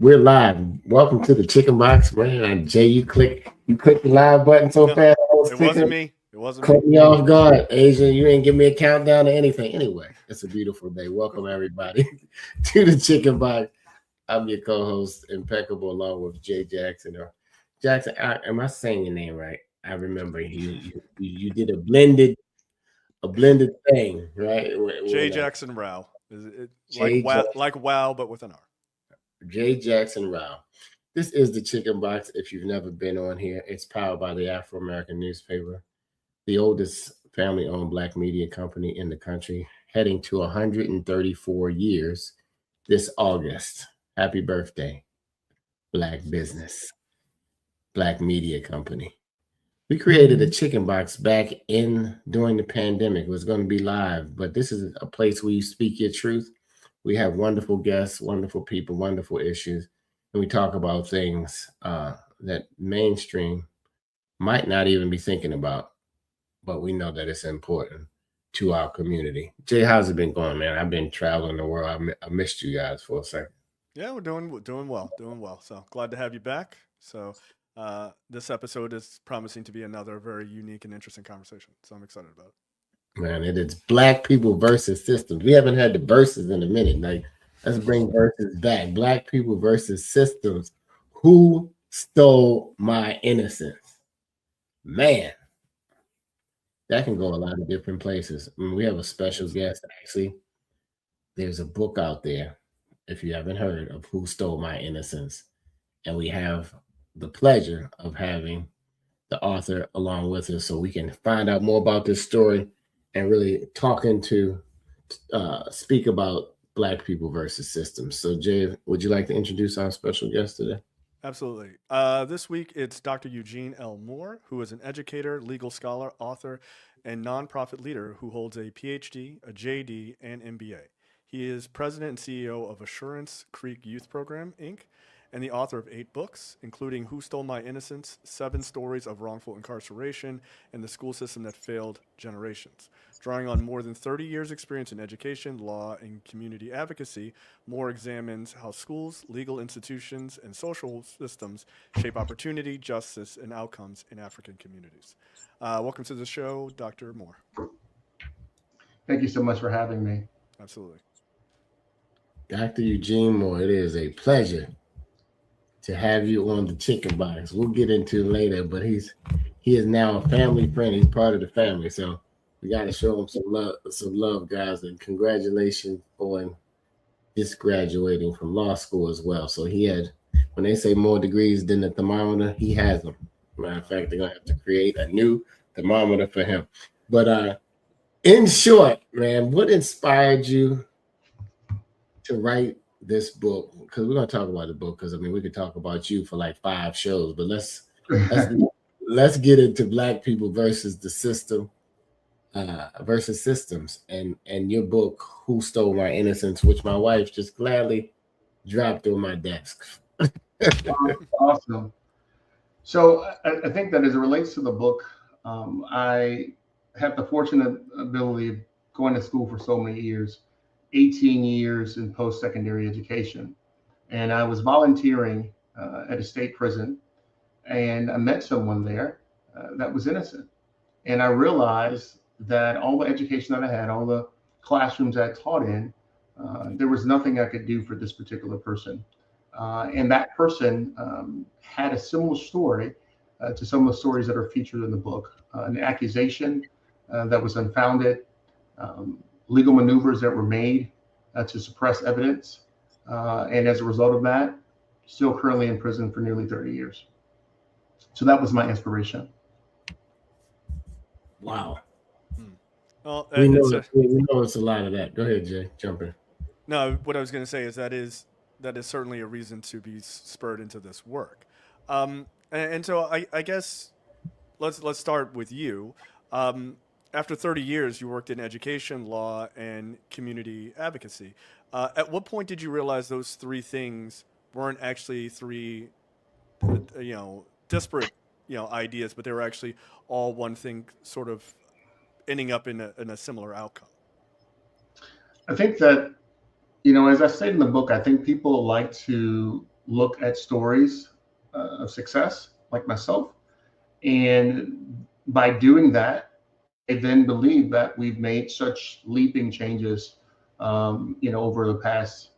We're live. Welcome to the Chicken Box, man. Jay, you click the live button so No, fast. I was it wasn't thinking, me. It wasn't me. caught me off guard. Asia, you ain't give me a countdown or anything. Anyway, it's a beautiful day. Welcome everybody to the Chicken Box. I'm your co-host, Impeccable, along with Jay Jackson. Or Jackson, am I saying your name right? I remember you did a blended thing, right? J. When, Jackson Rao. Is it Jay like wow, but with an R. Jay Jackson Rao. This is the Chicken Box. If you've never been on here, it's powered by the Afro American newspaper, the oldest family owned black media company in the country, heading to 134 years this August. Happy birthday, Black business, Black media company. We created a chicken box back in during the pandemic. It was going to be live, but this is a place where you speak your truth. We have wonderful guests, wonderful people, wonderful issues, and we talk about things that mainstream might not even be thinking about, but we know that it's important to our community. Jay, how's it been going, man? I've been traveling the world. I missed you guys for a second. Yeah, we're doing well. So glad to have you back. So this episode is promising to be another very unique and interesting conversation. So I'm excited about it. Man, it is black people versus systems. We haven't had the verses in a minute. Like, let's bring verses back. Black people versus systems. Who stole my innocence? Man, that can go a lot of different places. I mean, we have a special guest, actually. There's a book out there, if you haven't heard of Who Stole My Innocence. And we have the pleasure of having the author along with us so we can find out more about this story and really talking to speak about black people versus systems. So Jay, would you like to introduce our special guest today? Absolutely. This week it's Dr. Eugene L. Moore, who is an educator, legal scholar, author, and nonprofit leader who holds a PhD, a JD, and MBA. He is president and CEO of Assurance Creek Youth Program, Inc., and the author of 8 books, including Who Stole My Innocence, 7 Stories of Wrongful Incarceration, and The School System That Failed Generations. Drawing on more than 30 years' experience in education, law, and community advocacy, Moore examines how schools, legal institutions, and social systems shape opportunity, justice, and outcomes in African communities. Welcome to the show, Dr. Moore. Thank you so much for having me. Absolutely. Dr. Eugene Moore, it is a pleasure to have you on the chicken box. We'll get into it later, but he is now a family friend. He's part of the family. So we gotta show him some love, guys, and congratulations on just graduating from law school as well. So he had, when they say more degrees than the thermometer, he has them. Matter of fact, they're gonna have to create a new thermometer for him. But in short, man, what inspired you to write this book? Because we're gonna talk about the book. Because I mean, we could talk about you for like 5 shows, but let's let's get into black people versus the system, versus systems, and your book, Who Stole My Innocence, which my wife just gladly dropped on my desk. Awesome. So I think that as it relates to the book, I have the fortunate ability of going to school for so many years, 18 years in post-secondary education. And I was volunteering at a state prison, and I met someone there that was innocent. And I realized that all the education that I had, all the classrooms I taught in, there was nothing I could do for this particular person. And that person had a similar story to some of the stories that are featured in the book, an accusation that was unfounded, legal maneuvers that were made to suppress evidence. And as a result of that, still currently in prison for nearly 30 years. So that was my inspiration. Wow. Hmm. Well, We it's know a we know it's a lot of that. Go ahead, Jay. Jump in. no. What I was going to say is that is certainly a reason to be spurred into this work. And so I guess let's start with you. Um, After 30 years, you worked in education, law, and community advocacy. At what point did you realize those 3 things weren't actually 3, disparate, ideas, but they were actually all one thing, sort of ending up in a similar outcome? I think that, as I said in the book, I think people like to look at stories of success like myself. And by doing that, I then believe that we've made such leaping changes, over the past,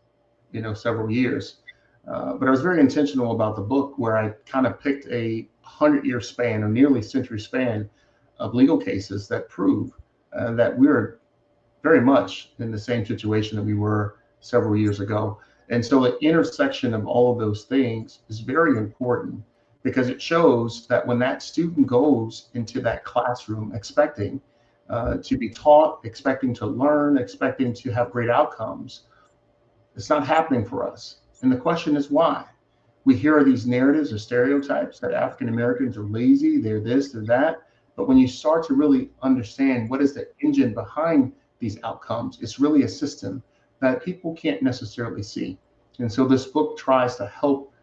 several years. But I was very intentional about the book, where I kind of picked a 100-year span or nearly century span of legal cases that prove that we're very much in the same situation that we were several years ago. And so the intersection of all of those things is very important, because it shows that when that student goes into that classroom expecting to be taught, expecting to learn, expecting to have great outcomes, it's not happening for us. And the question is why? We hear these narratives or stereotypes that African Americans are lazy, they're this, they're that. But when you start to really understand what is the engine behind these outcomes, it's really a system that people can't necessarily see. And so this book tries to help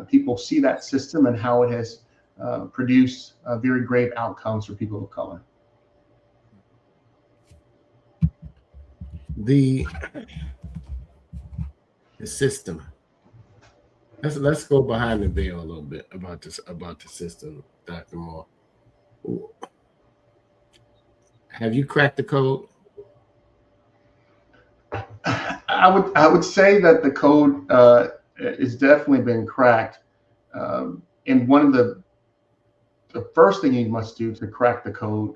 people see that system and how it has produced very grave outcomes for people of color. The system. Let's go behind the veil a little bit about the system, Dr. Moore. Have you cracked the code? I would say that the code is definitely been cracked. And one of the first thing you must do to crack the code,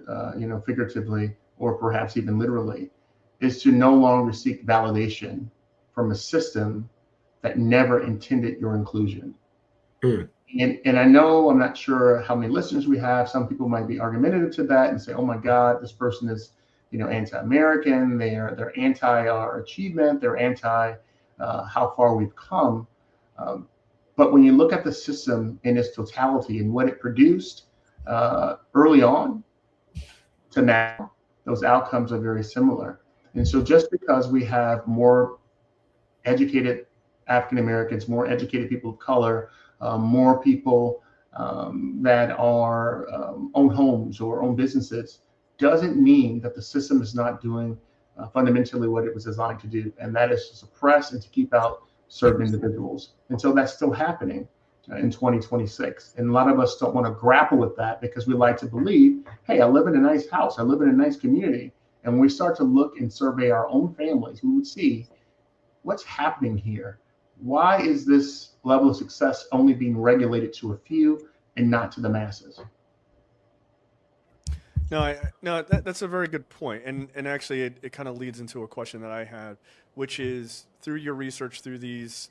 figuratively or perhaps even literally, is to no longer seek validation from a system that never intended your inclusion. And I know, I'm not sure how many listeners we have. Some people might be argumentative to that and say, oh my God, this person is, anti-American, they're anti our achievement, they're anti how far we've come. But when you look at the system in its totality and what it produced early on to now, those outcomes are very similar. And so just because we have more educated African Americans, more educated people of color, more people that are own homes or own businesses, doesn't mean that the system is not doing fundamentally what it was designed to do, and that is to suppress and to keep out certain individuals. And so that's still happening in 2026. And a lot of us don't want to grapple with that, because we like to believe, hey, I live in a nice house, I live in a nice community. And when we start to look and survey our own families, we would see what's happening here. Why is this level of success only being regulated to a few and not to the masses? No, that's a very good point, and actually, it kind of leads into a question that I had, which is, through your research, through these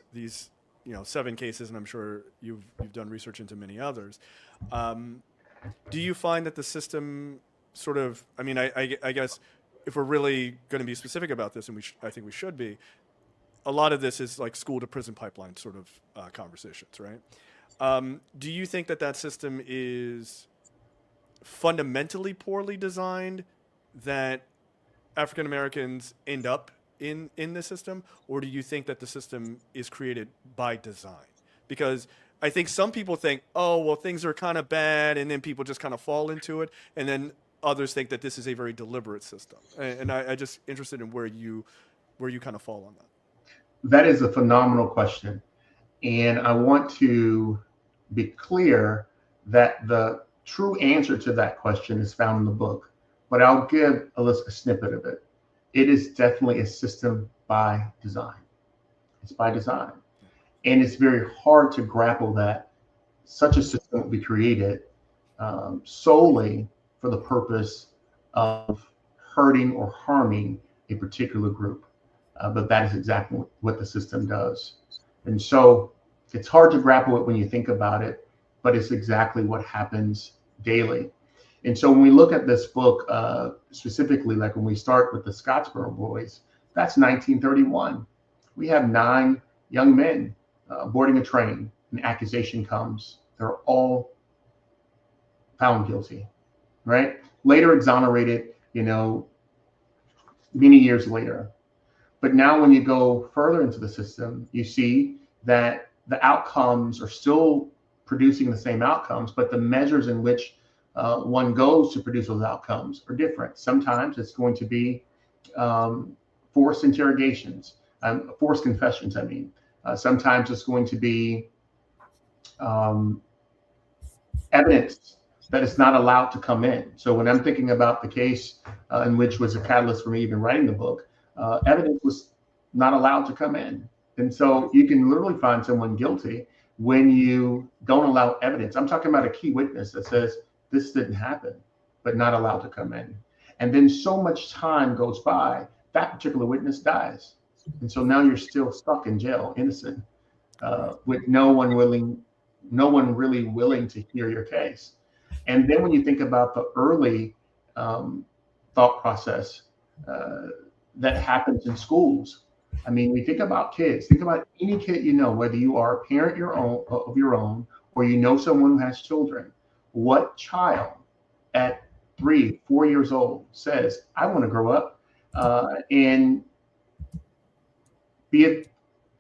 7 cases, and I'm sure you've done research into many others. Do you find that the system sort of, I guess, if we're really going to be specific about this, and I think we should be, a lot of this is like school to prison pipeline sort of conversations, right? Do you think that system is fundamentally poorly designed, that African Americans end up in the system, or do you think that the system is created by design? Because I think some people think, oh, well, things are kind of bad, and then people just kind of fall into it, and then others think that this is a very deliberate system. And I just interested in where you kind of fall on that. That is a phenomenal question. And I want to be clear that the true answer to that question is found in the book, but I'll give a snippet of it. It is definitely a system by design. It's by design. And it's very hard to grapple that such a system will be created solely for the purpose of hurting or harming a particular group. But that is exactly what the system does. And so it's hard to grapple it when you think about it, but it's exactly what happens daily. And so when we look at this book, specifically, like when we start with the Scottsboro boys, that's 1931. We have 9 young men boarding a train. An accusation comes. They're all found guilty, right? Later exonerated, many years later. But now when you go further into the system, you see that the outcomes are still producing the same outcomes, but the measures in which one goes to produce those outcomes are different. Sometimes it's going to be forced interrogations, forced confessions, Sometimes it's going to be um, evidence that is not allowed to come in. So when I'm thinking about the case in which was a catalyst for me even writing the book, evidence was not allowed to come in. And so you can literally find someone guilty when you don't allow evidence. I'm talking about a key witness that says this didn't happen, but not allowed to come in. And then so much time goes by, that particular witness dies. And so now you're still stuck in jail, innocent, with no one really willing to hear your case. And then when you think about the early thought process that happens in schools, I mean, we think about kids. Think about any kid you know, whether you are a parent of your own, or you know someone who has children. What child at 3, 4 years old says, "I want to grow up and be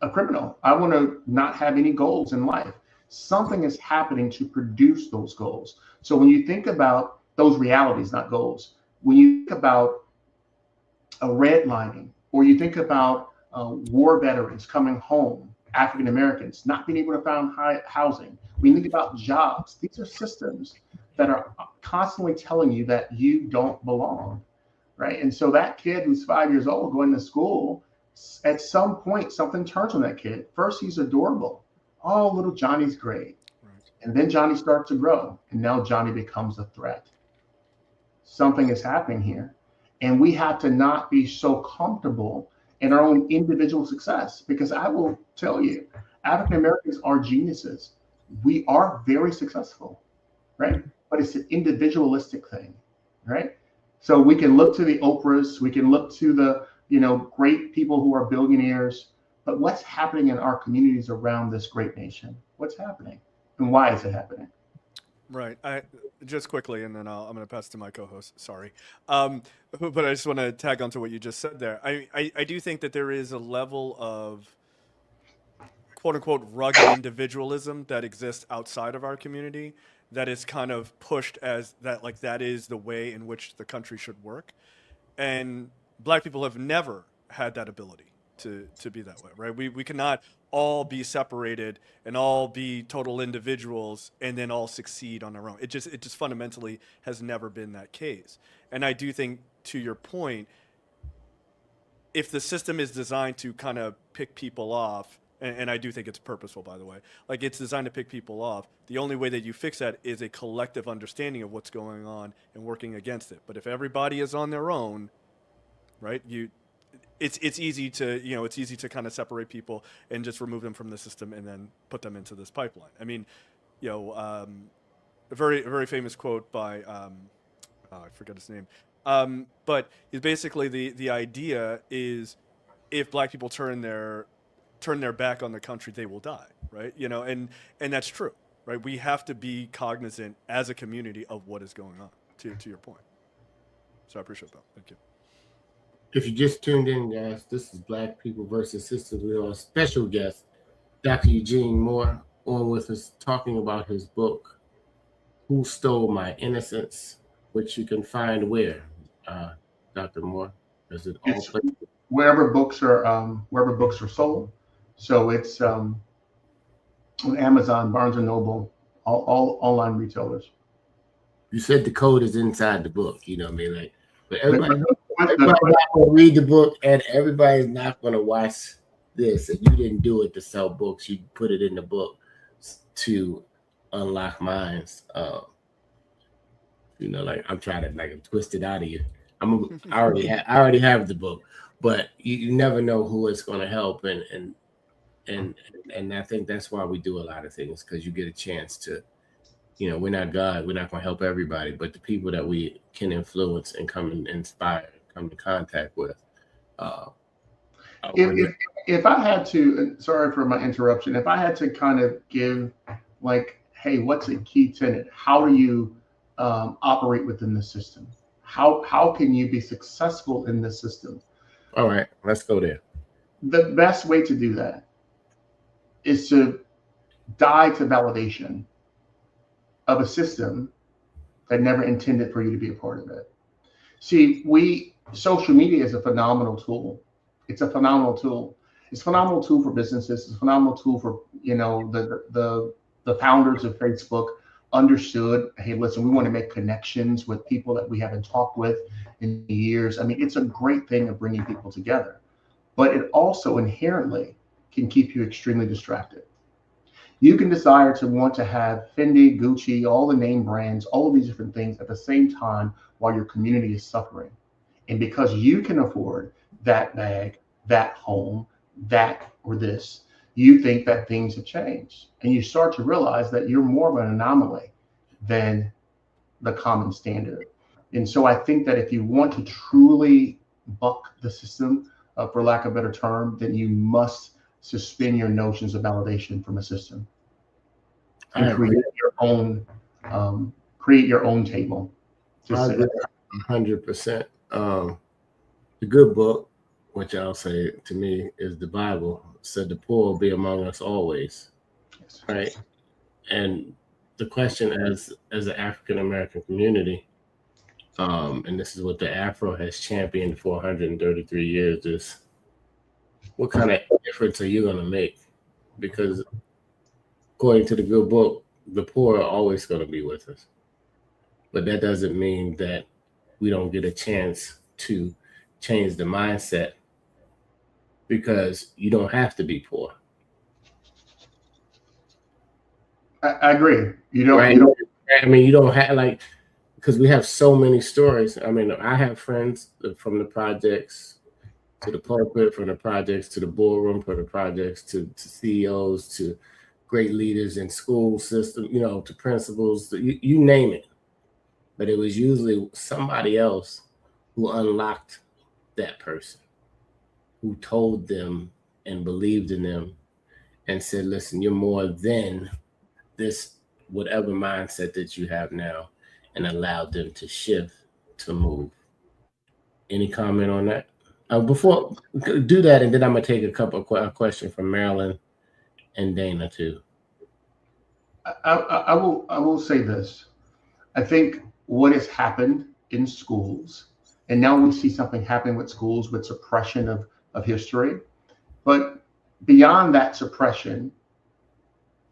a criminal. I want to not have any goals in life." Something is happening to produce those goals. So when you think about those realities, not goals, when you think about a redlining, or you think about war veterans coming home, African Americans not being able to find housing, when you think about jobs, these are systems that are constantly telling you that you don't belong, right? And so that kid who's 5 years old going to school, at some point, something turns on that kid. First, he's adorable. Oh, little Johnny's great. And then Johnny starts to grow, and now Johnny becomes a threat. Something is happening here. And we have to not be so comfortable in our own individual success, because I will tell you, African Americans are geniuses. We are very successful, right? But it's an individualistic thing, right? So we can look to the Oprahs, we can look to the great people who are billionaires, but what's happening in our communities around this great nation? What's happening, and why is it happening? Right. Just quickly, and then I'm going to pass to my co-host. Sorry, but I just want to tag onto what you just said there. I do think that there is a level of quote unquote rugged individualism that exists outside of our community that is kind of pushed as that, like, that is the way in which the country should work, and Black people have never had that ability to be that way, right? We cannot all be separated and all be total individuals and then all succeed on our own. It just fundamentally has never been that case. And I do think, to your point, if the system is designed to kind of pick people off, and I do think it's purposeful, by the way, like, it's designed to pick people off, the only way that you fix that is a collective understanding of what's going on and working against it. But if everybody is on their own, right, it's easy to kind of separate people and just remove them from the system and then put them into this pipeline. I mean, a very famous quote by I forget his name, but it's basically the idea is, if Black people turn their back on the country, they will die, right? And that's true, right? We have to be cognizant as a community of what is going on. To your point, so I appreciate that. Thank you. If you just tuned in, guys, this is Black People versus Sisters. We have a special guest, Dr. Eugene Moore, on with us, talking about his book, Who Stole My Innocence, which you can find where, Dr. Moore? Is it all places? Wherever books are sold. So it's on Amazon, Barnes and Noble, all online retailers. You said the code is inside the book. You know what I mean? Like, but everybody's not going to read the book, and everybody's not going to watch this. And you didn't do it to sell books. You put it in the book to unlock minds. Like, I'm trying to twist it out of you. I already have the book, but you never know who it's going to help, and I think that's why we do a lot of things, because you get a chance to. We're not God. We're not going to help everybody, but the people that we can influence and come and inspire, come in contact with. If I had to, sorry for my interruption, if I had to kind of give, like, hey, what's a key tenet? How do you operate within the system? How can you be successful in the system? All right, let's go there. The best way to do that is to die to validation of a system that never intended for you to be a part of it. See, social media is a phenomenal tool. It's a phenomenal tool. It's a phenomenal tool for businesses. It's a phenomenal tool for the the founders of Facebook understood, hey, listen, we want to make connections with people that we haven't talked with in years. I mean, it's a great thing of bringing people together, but it also inherently can keep you extremely distracted. You can desire to want to have Fendi, Gucci, all the name brands, all of these different things at the same time while your community is suffering. And because you can afford that bag, that home, that or this, you think that things have changed. And you start to realize that you're more of an anomaly than the common standard. And so I think that if you want to truly buck the system, for lack of a better term, then you must suspend your notions of validation from a system and create your own table. I agree 100%. The good book, which I'll say to me is the Bible, said the poor will be among us always, Yes. right? And the question as an African American community, and this is what the Afro has championed for 133 years, is what kind of difference are you going to make? Because according to the good book, the poor are always going to be with us. But that doesn't mean that we don't get a chance to change the mindset, because you don't have to be poor. I agree. You don't. Right? You don't. I mean, you don't have, like, because we have so many stories. I mean, I have friends from the projects to the pulpit, from the projects to the boardroom, from the projects to CEOs, to great leaders in school system, you know, to principals, you name it. But it was usually somebody else who unlocked that person, who told them and believed in them and said, listen, you're more than this, whatever mindset that you have now, and allowed them to shift, to move. Any comment on that? Before do that, and then I'm gonna take a couple of questions from Marilyn and Dana too. I will say this. I think what has happened in schools, and now we see something happen with schools with suppression of history, but beyond that suppression,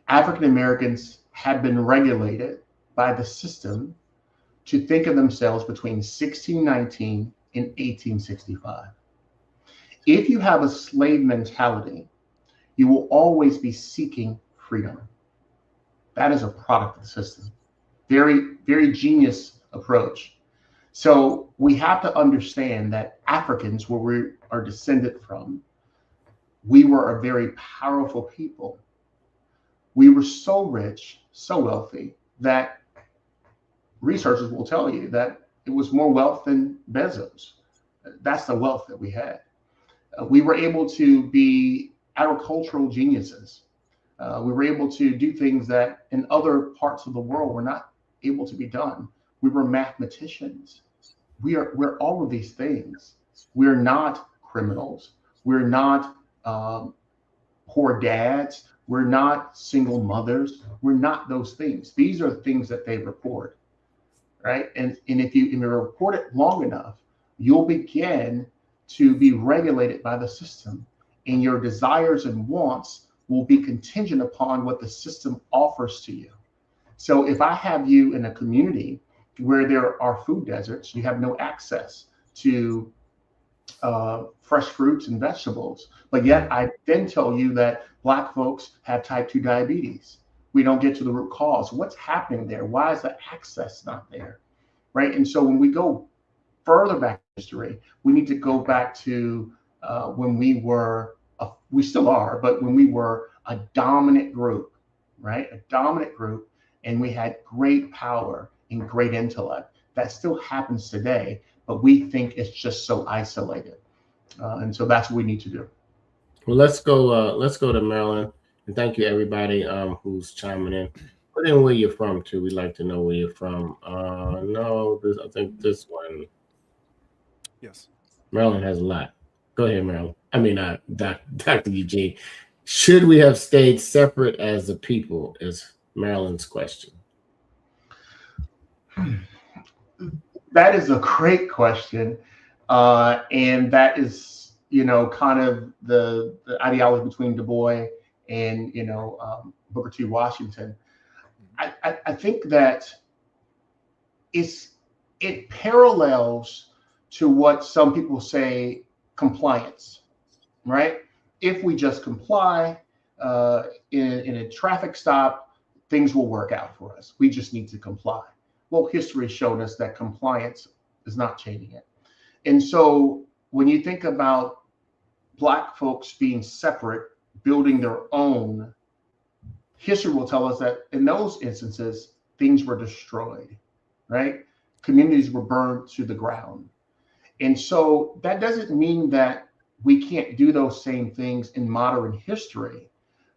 African Americans have been regulated by the system to think of themselves between 1619 and 1865. If you have a slave mentality, you will always be seeking freedom. That is a product of the system. Very, very genius approach. So we have to understand that Africans, where we are descended from, we were a very powerful people. We were so rich, so wealthy, that researchers will tell you that it was more wealth than Bezos. That's the wealth that we had. We were able to be agricultural geniuses. We were able to do things that in other parts of the world were not able to be done. We were mathematicians. We're all of these things. We're not criminals. We're not poor dads. We're not single mothers. We're not those things. These are things that they report, right? And if you report it long enough, you'll begin to be regulated by the system, and your desires and wants will be contingent upon what the system offers to you. So if I have you in a community where there are food deserts, you have no access to fresh fruits and vegetables, but yet I then tell you that Black folks have type 2 diabetes. We don't get to the root cause. What's happening there? Why is the access not there, right? And so when we go further back in history, we need to go back to when we were, we still are, but when we were a dominant group, right? A dominant group, and we had great power and great intellect. That still happens today, but we think it's just so isolated. And so that's what we need to do. Well, let's go to Maryland, and thank you everybody who's chiming in. Put in where you're from too. We'd like to know where you're from. No, I think this one. Yes. Maryland has a lot. Go ahead, Maryland. I mean, Dr. Eugene. Should we have stayed separate as a people? Is Maryland's question. That is a great question, and that is, kind of the ideology between Du Bois and Booker T. Washington. I think that it parallels to what some people say compliance, right? If we just comply in a traffic stop, things will work out for us. We just need to comply. Well, history has shown us that compliance is not changing it. And so when you think about Black folks being separate, building their own, history will tell us that in those instances, things were destroyed, right? Communities were burned to the ground. And so that doesn't mean that we can't do those same things in modern history,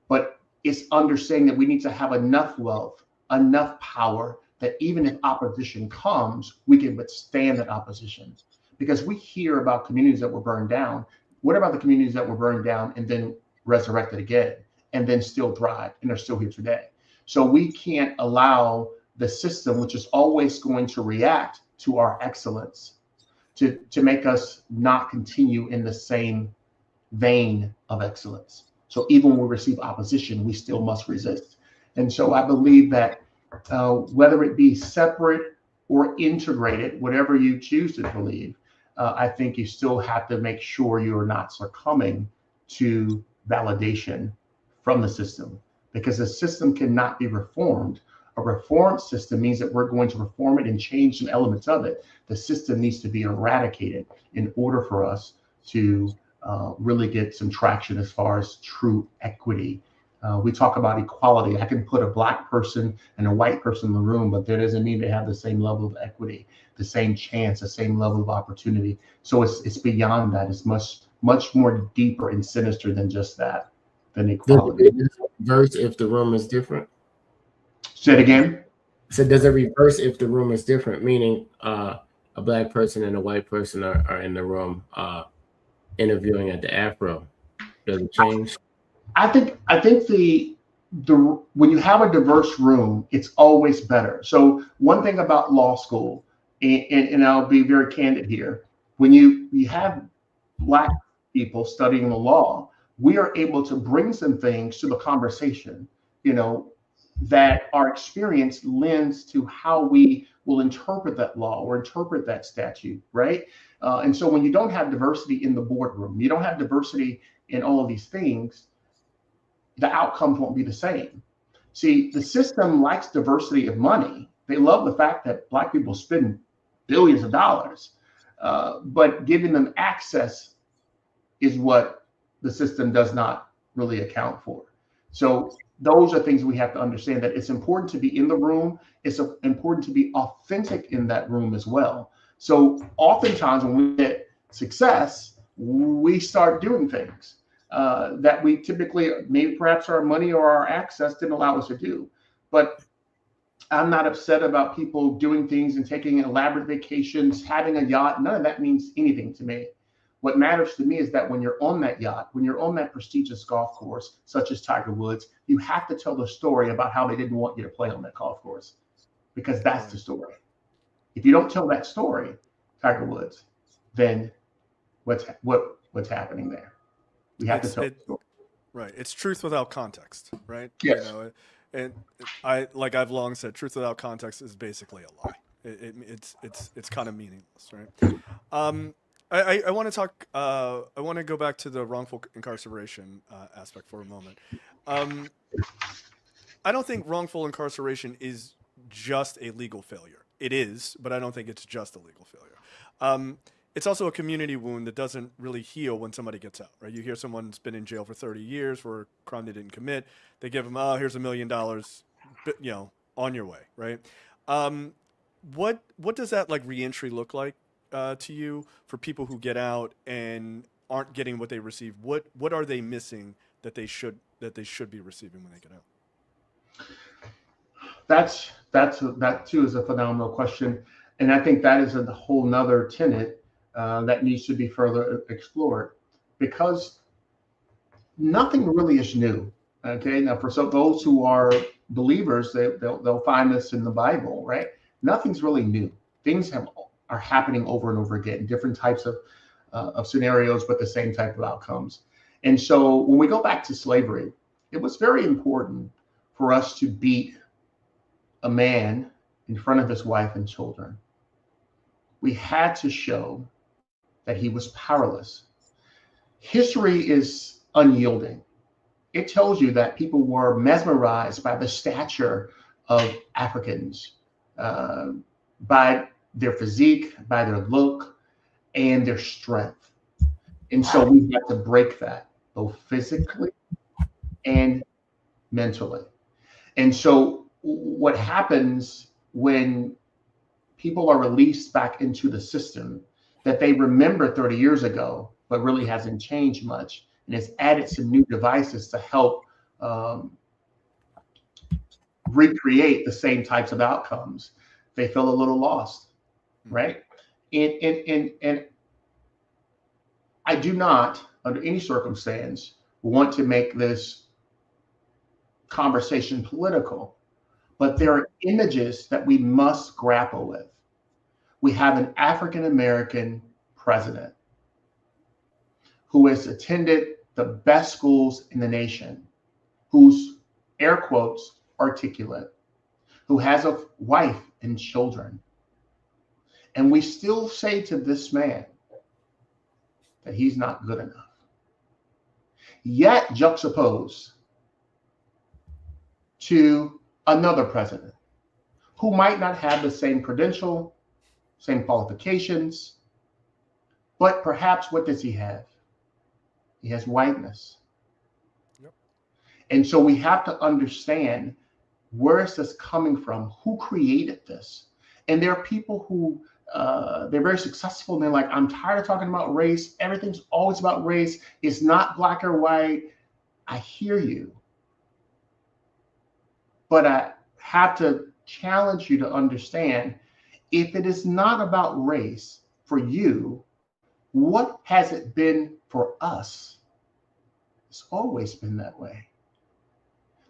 but it's understanding that we need to have enough wealth, enough power, that even if opposition comes, we can withstand that opposition. Because we hear about communities that were burned down. What about the communities that were burned down and then resurrected again and then still thrive and are still here today? So we can't allow the system, which is always going to react to our excellence, to make us not continue in the same vein of excellence. So even when we receive opposition, we still must resist. And so I believe that whether it be separate or integrated, whatever you choose to believe, I think you still have to make sure you are not succumbing to validation from the system, because the system cannot be reformed. A reformed system means that we're going to reform it and change some elements of it. The system needs to be eradicated in order for us to really get some traction as far as true equity. We talk about equality. I can put a Black person and a white person in the room, but that doesn't mean they have the same level of equity, the same chance, the same level of opportunity. So it's beyond that. It's much more deeper and sinister than just that, than equality. Does it reverse if the room is different? Say it again. So does it reverse if the room is different? Meaning a Black person and a white person are in the room interviewing at the Afro. Does it change? I think the when you have a diverse room, it's always better. So one thing about law school, and I'll be very candid here, when you have Black people studying the law, we are able to bring some things to the conversation, that our experience lends to how we will interpret that law or interpret that statute, right? And so when you don't have diversity in the boardroom, you don't have diversity in all of these things, the outcomes won't be the same. See, the system likes diversity of money. They love the fact that Black people spend billions of dollars, but giving them access is what the system does not really account for. So those are things we have to understand, that it's important to be in the room. It's important to be authentic in that room as well. So oftentimes when we get success, we start doing things that we typically, maybe perhaps our money or our access didn't allow us to do. But I'm not upset about people doing things and taking elaborate vacations, having a yacht. None of that means anything to me. What matters to me is that when you're on that yacht, when you're on that prestigious golf course, such as Tiger Woods, you have to tell the story about how they didn't want you to play on that golf course, because that's the story. If you don't tell that story, Tiger Woods, then what's happening there? We have to tell the story. Right. It's truth without context, right? Yes. And I've long said, truth without context is basically a lie. It's kind of meaningless, right? I want to talk. I want to go back to the wrongful incarceration aspect for a moment. I don't think wrongful incarceration is just a legal failure. It is, but I don't think it's just a legal failure. It's also a community wound that doesn't really heal when somebody gets out, right? You hear someone's been in jail for 30 years for a crime they didn't commit. They give them, here's $1 million, on your way, right? What does that reentry look like to you for people who get out and aren't getting what they receive? What are they missing that they should be receiving when they get out? That too is a phenomenal question, and I think that is a whole nother tenet that needs to be further explored, because nothing really is new. Okay, now for those who are believers, they'll find this in the Bible, right? Nothing's really new. Things are happening over and over again, different types of scenarios, but the same type of outcomes. And so when we go back to slavery, it was very important for us to beat a man in front of his wife and children. We had to show that he was powerless. History is unyielding. It tells you that people were mesmerized by the stature of Africans, by their physique, by their look, and their strength. And so we have to break that, both physically and mentally. And so what happens when people are released back into the system that they remember 30 years ago, but really hasn't changed much, and has added some new devices to help recreate the same types of outcomes, they feel a little lost, right? And I do not, under any circumstance, want to make this conversation political, but there are images that we must grapple with. We have an African-American president who has attended the best schools in the nation, who's, air quotes, articulate, who has a wife and children. And we still say to this man that he's not good enough. Yet juxtaposed to another president who might not have the same credential, same qualifications, but perhaps what does he have? He has whiteness. Yep. And so we have to understand, where is this coming from? Who created this? And there are people who they're very successful and they're like, I'm tired of talking about race. Everything's always about race. It's not black or white. I hear you. But I have to challenge you to understand, if it is not about race for you, what has it been for us? It's always been that way.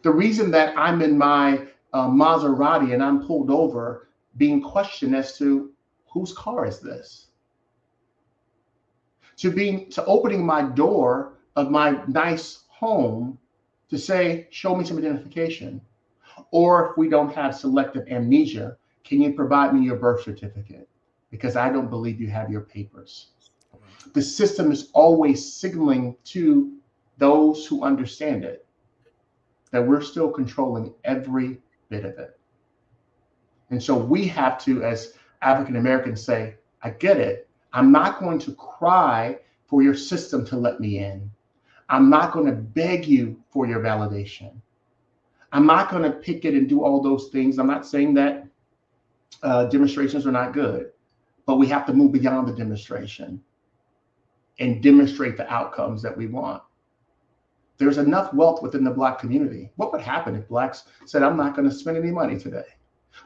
The reason that I'm in my Maserati and I'm pulled over being questioned as to whose car is this? To opening my door of my nice home to say, show me some identification. Or if we don't have selective amnesia, can you provide me your birth certificate? Because I don't believe you have your papers. The system is always signaling to those who understand it that we're still controlling every bit of it. And so we have to, as African Americans, say, I get it. I'm not going to cry for your system to let me in. I'm not going to beg you for your validation. I'm not going to pick it and do all those things. I'm not saying that demonstrations are not good, but we have to move beyond the demonstration and demonstrate the outcomes that we want. There's enough wealth within the Black community. What would happen if Blacks said, I'm not going to spend any money today?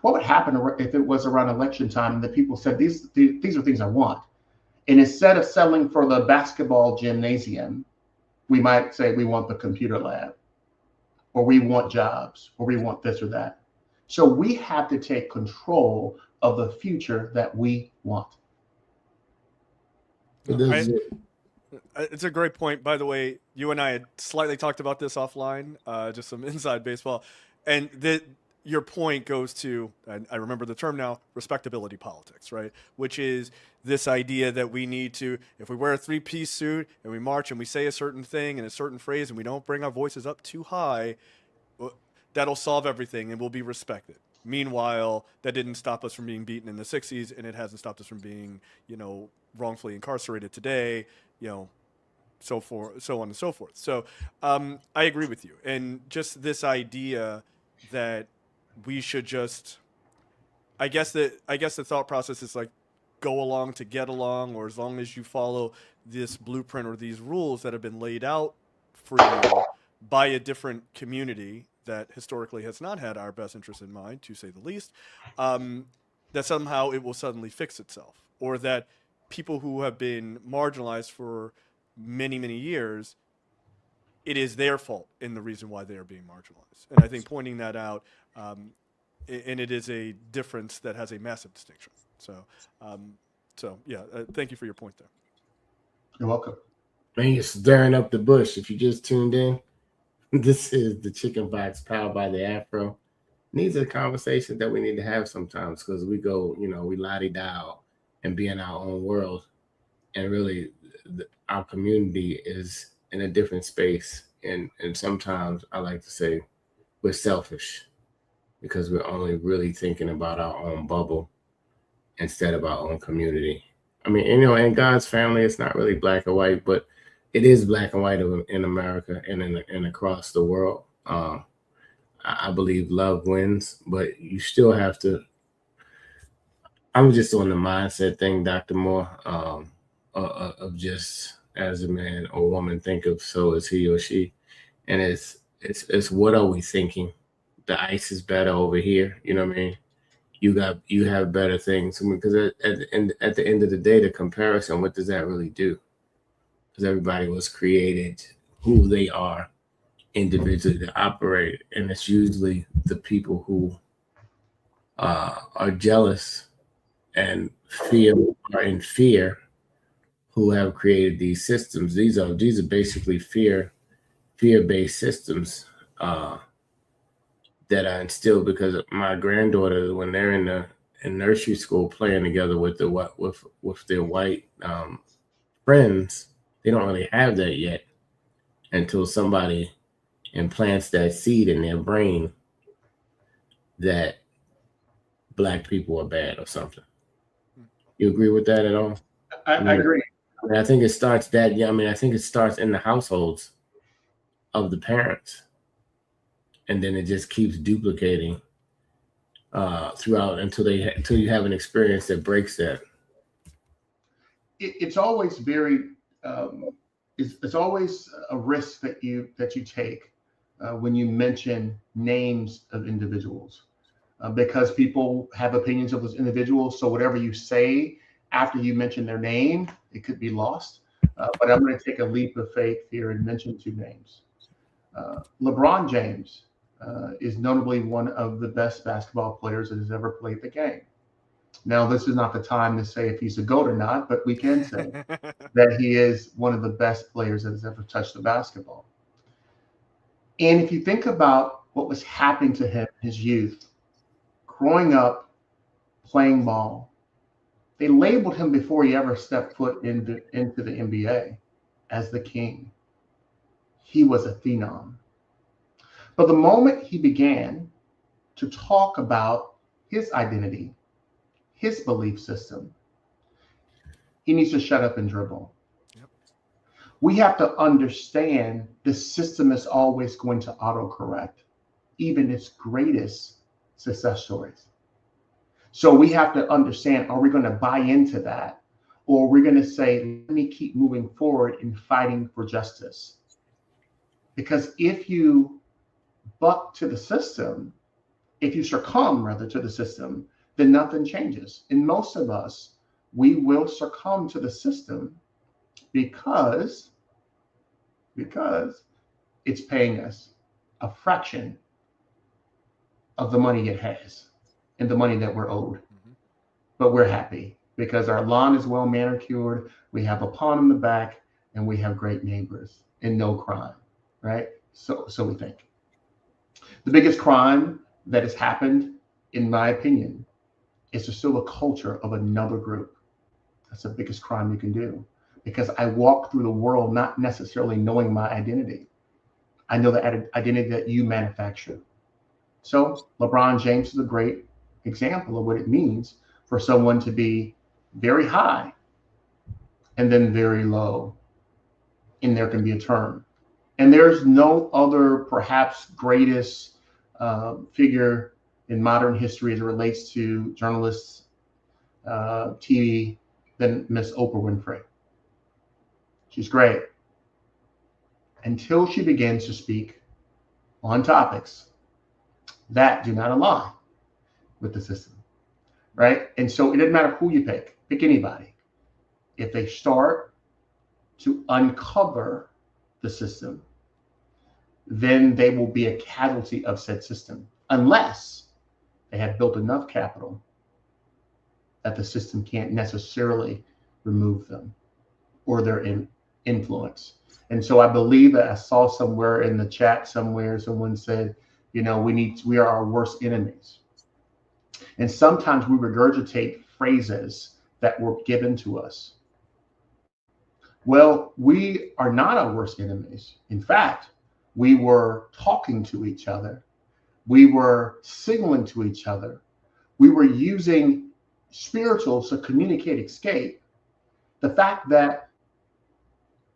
What would happen if it was around election time and the people said, these are things I want? And instead of selling for the basketball gymnasium, we might say we want the computer lab, or we want jobs, or we want this or that. So we have to take control of the future that we want. It's a great point. By the way, you and I had slightly talked about this offline, just some inside baseball. And your point goes to, and I remember the term now, respectability politics, right? Which is this idea that we need to, if we wear a three-piece suit and we march and we say a certain thing and a certain phrase and we don't bring our voices up too high, that'll solve everything and we'll be respected. Meanwhile, that didn't stop us from being beaten in the 60s, and it hasn't stopped us from being, wrongfully incarcerated today, so on and so forth. So I agree with you. And just this idea that we should just, I guess the thought process is like, go along to get along, or as long as you follow this blueprint or these rules that have been laid out for you by a different community that historically has not had our best interest in mind, to say the least, that somehow it will suddenly fix itself, or that people who have been marginalized for many, many years, it is their fault in the reason why they are being marginalized. And I think pointing that out, and it is a difference that has a massive distinction. So thank you for your point there. You're welcome. Man, you're stirring up the bush. If you just tuned in, this is the Chicken Box powered by the Afro. these are conversations that we need to have sometimes, because we go, we la-di-dow and be in our own world, and really our community is in a different space, and sometimes I like to say we're selfish because we're only really thinking about our own bubble instead of our own community. I mean, in God's family, it's not really black or white, but it is black and white in America and across the world. I believe love wins, but you still have to. I'm just on the mindset thing, Dr. Moore, of just as a man or woman think of, so is he or she, and it's what are we thinking? The ice is better over here. You know what I mean? You have better things. I mean, because at the end of the day, the comparison, what does that really do? Because everybody was created who they are individually to operate, and it's usually the people who are jealous and are in fear who have created these systems. These are basically fear-based systems that are instilled, because my granddaughter, when they're in nursery school playing together with their white friends, they don't really have that yet until somebody implants that seed in their brain that black people are bad or something. You agree with that at all? I agree. I mean, I think it starts that. Yeah, I mean, I think it starts in the households of the parents, and then it just keeps duplicating throughout until you have an experience that breaks that. It's always very it's always a risk that you take when you mention names of individuals, because people have opinions of those individuals. So whatever you say after you mention their name, it could be lost. But I'm going to take a leap of faith here and mention two names. LeBron James is notably one of the best basketball players that has ever played the game. Now, this is not the time to say if he's a GOAT or not, but we can say that he is one of the best players that has ever touched the basketball. And if you think about what was happening to him in his youth, growing up, playing ball, they labeled him before he ever stepped foot into the NBA as the king. He was a phenom. But the moment he began to talk about his identity, his belief system, he needs to shut up and dribble. Yep. We have to understand the system is always going to autocorrect, even its greatest success stories. So we have to understand, are we going to buy into that? Or are we going to say, let me keep moving forward in fighting for justice? Because if you buck to the system, if you succumb rather to the system, then nothing changes. And most of us, we will succumb to the system because it's paying us a fraction of the money it has and the money that we're owed. Mm-hmm. But we're happy because our lawn is well manicured, we have a pond in the back, and we have great neighbors and no crime, right? So we think. The biggest crime that has happened, in my opinion, is to still a culture of another group. That's the biggest crime you can do, because I walk through the world not necessarily knowing my identity. I know the identity that you manufacture. So LeBron James is a great example of what it means for someone to be very high and then very low. And there can be a turn. And there's no other perhaps greatest figure in modern history as it relates to journalists, TV, than Miss Oprah Winfrey. She's great. Until she begins to speak on topics that do not align with the system, right? And so it doesn't matter who you pick anybody. If they start to uncover the system, then they will be a casualty of said system, unless they have built enough capital that the system can't necessarily remove them or their influence. And so I believe that I saw somewhere in the chat somewhere, someone said, we are our worst enemies. And sometimes we regurgitate phrases that were given to us. Well, we are not our worst enemies. In fact, we were talking to each other. We were signaling to each other. We were using spirituals to communicate escape. The fact that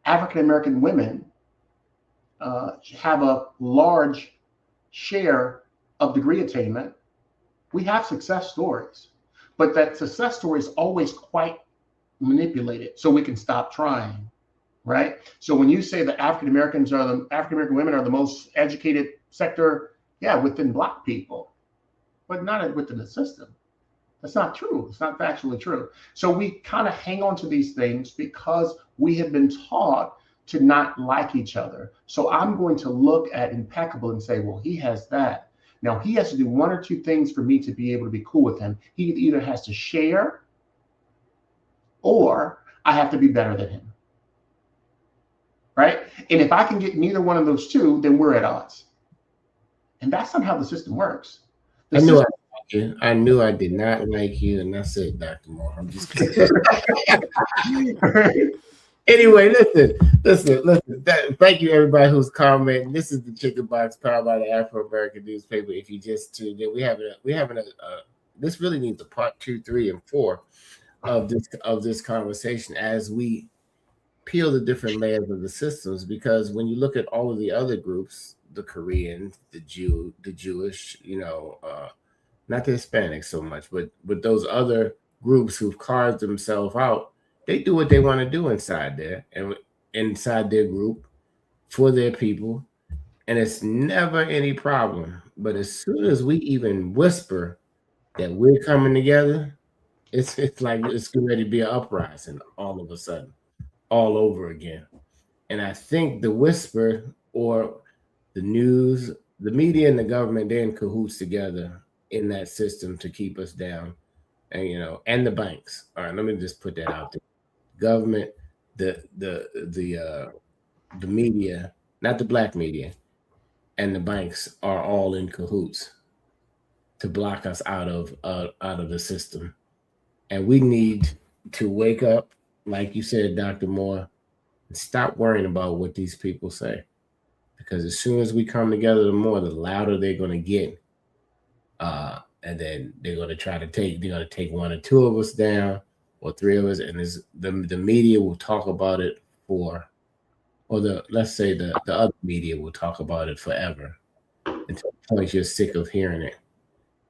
African American women have a large share of degree attainment, we have success stories, but that success story is always quite manipulated so we can stop trying, right? So when you say that African American women are the most educated sector, yeah, within Black people, but not within the system. That's not true. It's not factually true. So we kind of hang on to these things because we have been taught to not like each other. So I'm going to look at Impeccable and say, well, he has that. Now he has to do one or two things for me to be able to be cool with him. He either has to share or I have to be better than him. Right? And if I can get neither one of those two, then we're at odds. And that's not how the system works. I knew I did not like you, and that's it, Dr. Moore. I'm just kidding. Anyway, listen. Thank you, everybody who's commenting. This is the Chicken Box, powered by the Afro American newspaper. If you just tuned in, this really needs a part 2, 3, and 4 of this conversation as we peel the different layers of the systems. Because when you look at all of the other groups, the Korean, the Jewish, not the Hispanics so much, but those other groups who've carved themselves out, they do what they want to do inside there and inside their group for their people, and it's never any problem. But as soon as we even whisper that we're coming together, it's like it's ready to be an uprising all of a sudden, all over again. And I think the whisper, or the news, the media, and the government, they're in cahoots together in that system to keep us down, and the banks. All right, let me just put that out there. Government, the media, not the Black media, and the banks are all in cahoots to block us out of the system. And we need to wake up, like you said, Dr. Moore, and stop worrying about what these people say. Because as soon as we come together, the louder they're going to get. And then they're going to take one or two of us down, or three of us, and the media will talk about it let's say the other media will talk about it forever until the point you're sick of hearing it.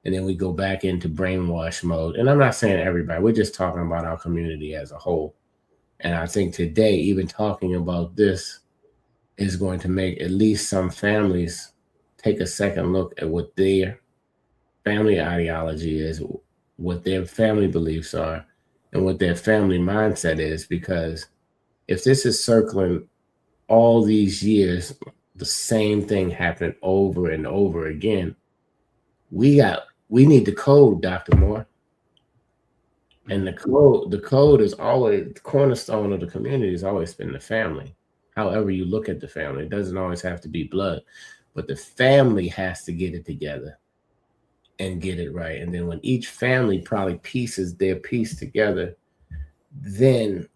And then we go back into brainwash mode. And I'm not saying everybody, we're just talking about our community as a whole. And I think today, even talking about this is going to make at least some families take a second look at what their family ideology is, what their family beliefs are, and what their family mindset is. Because if this is circling all these years, the same thing happened over and over again, we need the code, Dr. Moore. And the code is always the cornerstone of the community, has always been the family. However you look at the family, it doesn't always have to be blood, but the family has to get it together and get it right. And then when each family probably pieces their piece together, then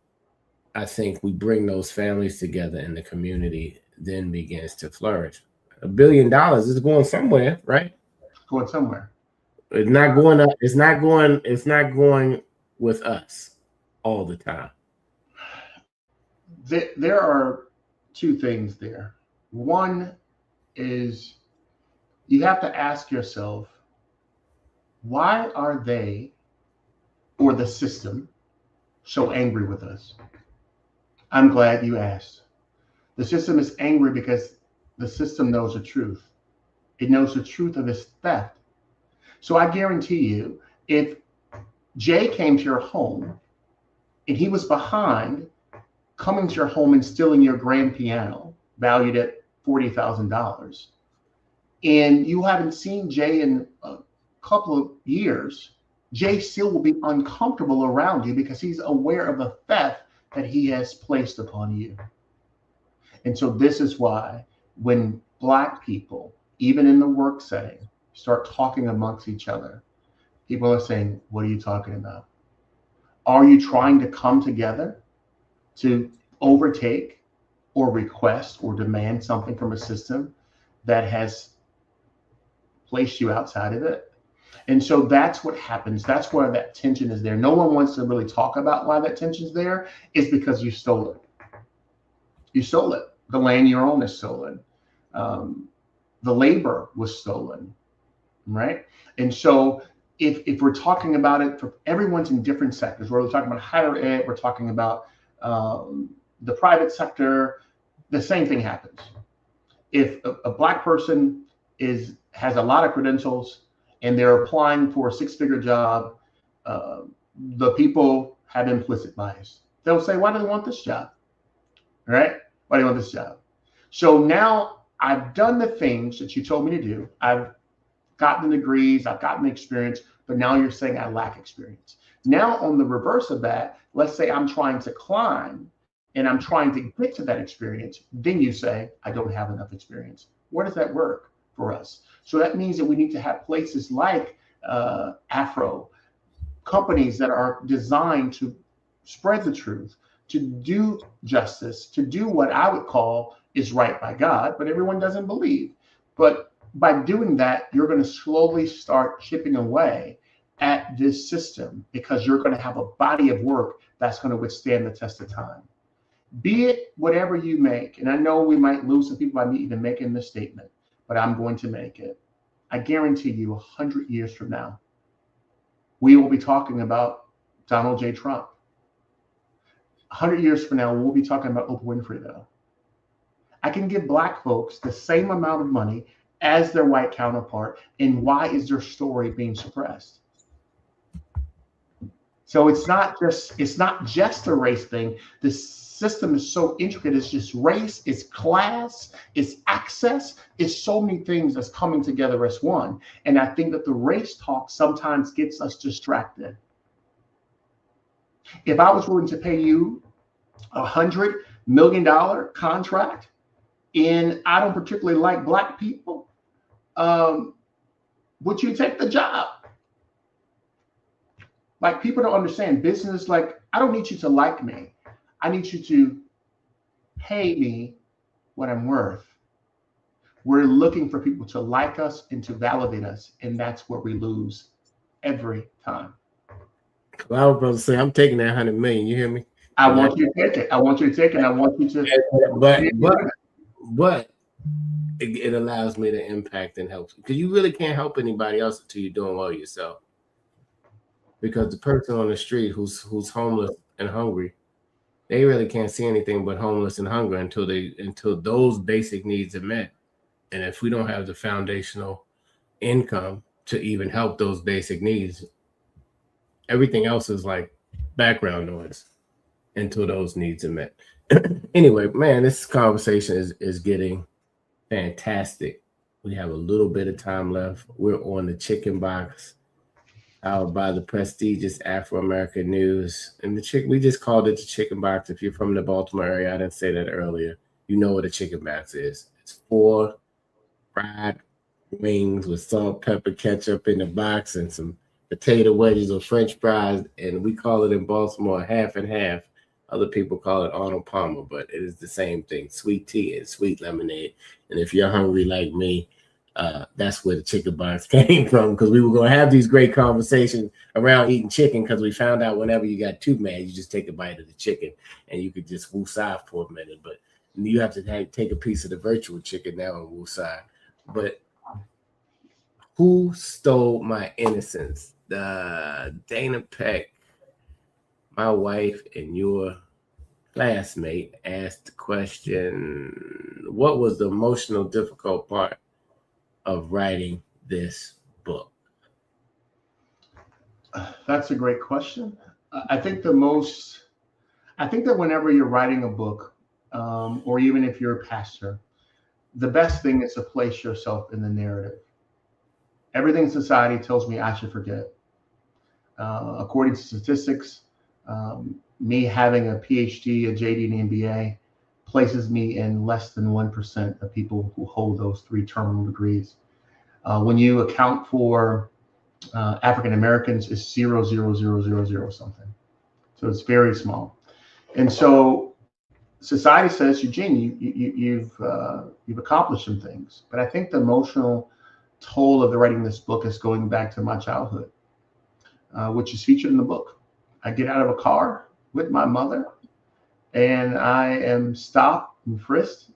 I think we bring those families together and the community then begins to flourish. $1 billion is going somewhere, right? Going somewhere. It's not going up. It's not going with us all the time. There are two things there. One is you have to ask yourself, why are they, or the system, so angry with us? I'm glad you asked. The system is angry because the system knows the truth. It knows the truth of its theft. So I guarantee you, if Jay came to your home and he was behind coming to your home and stealing your grand piano valued at $40,000, and you haven't seen Jay in a couple of years, Jay still will be uncomfortable around you because he's aware of the theft that he has placed upon you. And so this is why when Black people, even in the work setting, start talking amongst each other, people are saying, what are you talking about? Are you trying to come together to overtake or request or demand something from a system that has placed you outside of it? And so that's what happens. That's where that tension is there. No one wants to really talk about why that tension is there. It's because you stole it. You stole it. The land you own is stolen. The labor was stolen, right? And so if we're talking about it, for everyone's in different sectors. We're talking about higher ed. We're talking about the private sector. The same thing happens. If a Black person has a lot of credentials and they're applying for a six-figure job, the people have implicit bias. They'll say, why do they want this job? Right? Why do you want this job? So now I've done the things that you told me to do. I've gotten the degrees, I've gotten the experience, but now you're saying I lack experience. Now on the reverse of that, let's say I'm trying to climb and I'm trying to get to that experience. Then you say, I don't have enough experience. Where does that work for us? So that means that we need to have places like Afro, companies that are designed to spread the truth, to do justice, to do what I would call is right by God, but everyone doesn't believe. But by doing that, you're going to slowly start chipping away at this system because you're going to have a body of work that's going to withstand the test of time. Be it whatever you make, and I know we might lose some people by me even making this statement, but I'm going to make it. I guarantee you 100 years from now, we will be talking about Donald J. Trump. 100 years from now, we'll be talking about Oprah Winfrey, though. I can give Black folks the same amount of money as their white counterpart, and why is their story being suppressed? So it's not just a race thing. The system is so intricate. It's just race, it's class, it's access, it's so many things that's coming together as one. And I think that the race talk sometimes gets us distracted. If I was willing to pay you $100 million contract, and I don't particularly like Black people, would you take the job? Like, people don't understand business. Like, I don't need you to like me. I need you to pay me what I'm worth. We're looking for people to like us and to validate us, and that's where we lose every time. Well, I was about to say, I'm taking that 100 million. You hear me? I want you to take it. I want you to take it. I want you to. But it allows me to impact and help, because you really can't help anybody else until you're doing well yourself. Because the person on the street who's homeless and hungry, they really can't see anything but homeless and hunger until those basic needs are met. And if we don't have the foundational income to even help those basic needs, everything else is like background noise until those needs are met. Anyway, man, this conversation is getting fantastic. We have a little bit of time left. We're on the Chicken Box, powered by the prestigious Afro-American News. And we just called it the Chicken Box. If you're from the Baltimore area, I didn't say that earlier, you know what a chicken box is. It's 4 fried wings with salt, pepper, ketchup in the box, and some potato wedges or French fries. And we call it in Baltimore half and half. Other people call it Arnold Palmer, but it is the same thing: sweet tea and sweet lemonade. And if you're hungry like me, that's where the Chicken Box came from, because we were going to have these great conversations around eating chicken, because we found out whenever you got too mad, you just take a bite of the chicken and you could just woosah for a minute. But you have to take a piece of the virtual chicken now and woosah. But who stole my innocence? Dana Peck, my wife and your classmate, asked the question, what was the emotional difficult part of writing this book? That's a great question. I think that whenever you're writing a book, or even if you're a pastor, the best thing is to place yourself in the narrative. Everything society tells me I should forget. According to statistics, me having a PhD, a JD, and MBA, places me in less than 1% of people who hold those 3 terminal degrees. When you account for African Americans, it's 0.0000 something. So it's very small. And so society says, Eugene, you've accomplished some things, but I think the emotional toll of the writing this book is going back to my childhood, which is featured in the book. I get out of a car with my mother, and I am stopped and frisked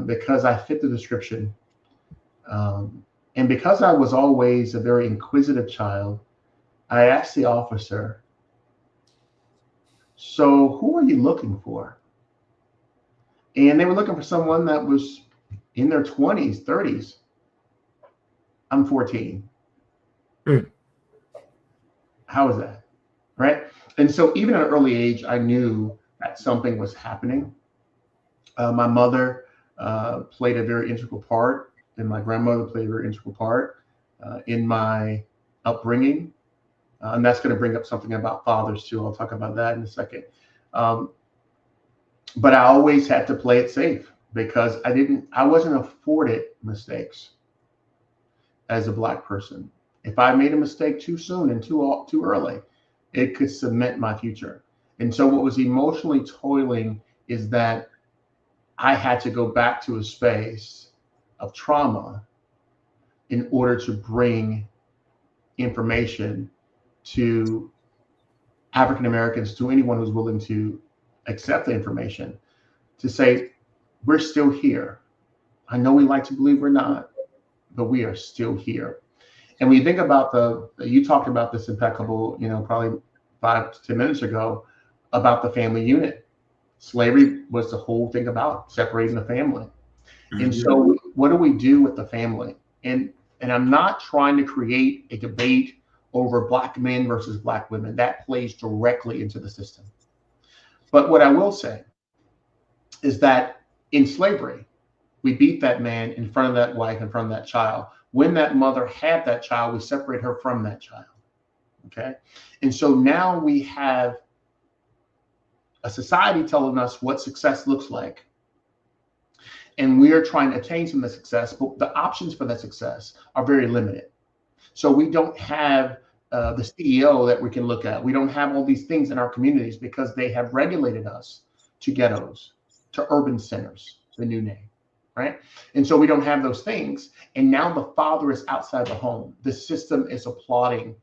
because I fit the description. And because I was always a very inquisitive child, I asked the officer, so who are you looking for? And they were looking for someone that was in their 20s, 30s. I'm 14. How is that? Right? And so even at an early age, I knew that something was happening. My mother played a very integral part, and my grandmother played a very integral part in my upbringing. And that's going to bring up something about fathers too. I'll talk about that in a second. But I always had to play it safe because I wasn't afforded mistakes as a Black person. If I made a mistake too soon and too early, it could cement my future. And so what was emotionally toiling is that I had to go back to a space of trauma in order to bring information to African Americans, to anyone who's willing to accept the information, to say, we're still here. I know we like to believe we're not, but we are still here. And when you think about you talked about this impeccable, probably 5 to 10 minutes ago, about the family unit. Slavery was the whole thing about separating the family. Mm-hmm. And so what do we do with the family? And I'm not trying to create a debate over Black men versus Black women. That plays directly into the system. But what I will say is that in slavery, we beat that man in front of that wife, in front of that child. When that mother had that child, we separate her from that child. Okay. And so now we have a society telling us what success looks like. And we are trying to attain some of the success, but the options for that success are very limited. So we don't have the CEO that we can look at. We don't have all these things in our communities because they have regulated us to ghettos, to urban centers, the new name, right? And so we don't have those things. And now the father is outside the home. The system is applauding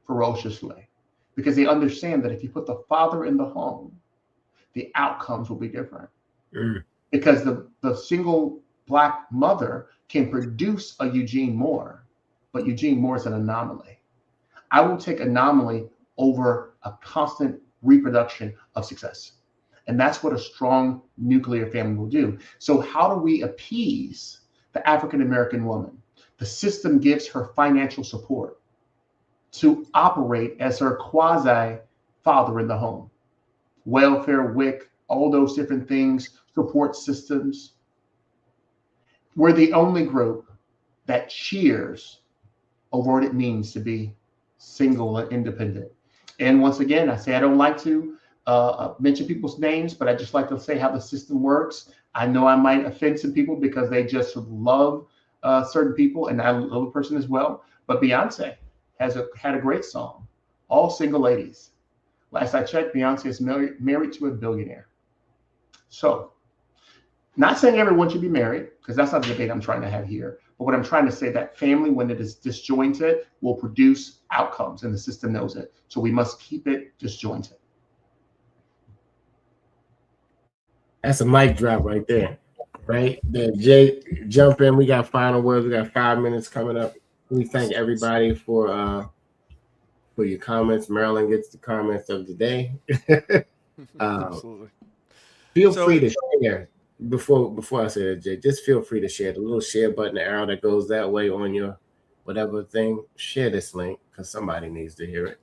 ferociously because they understand that if you put the father in the home, the outcomes will be different. Because the single Black mother can produce a Eugene Moore, but Eugene Moore is an anomaly. I will take anomaly over a constant reproduction of success. And that's what a strong nuclear family will do. So how do we appease the African-American woman? The system gives her financial support to operate as her quasi-father in the home. Welfare, WIC, all those different things, support systems. We're the only group that cheers over what it means to be single and independent. And once again, I say I don't like to mention people's names, but I just like to say how the system works. I know I might offend some people because they just love certain people, and I love a person as well. But Beyonce had a great song, All Single Ladies. Last I checked, Beyonce is married to a billionaire. So, not saying everyone should be married, because that's not the debate I'm trying to have here. But what I'm trying to say, that family, when it is disjointed, will produce outcomes, and the system knows it. So we must keep it disjointed. That's a mic drop right there, right? Then Jay, jump in. We got final words. We got 5 minutes coming up. We thank everybody for your comments. Marilyn gets the comments of the day. Absolutely. Feel free to share. Before I say that, Jay, just feel free to share the little share button, the arrow that goes that way on your whatever thing. Share this link because somebody needs to hear it.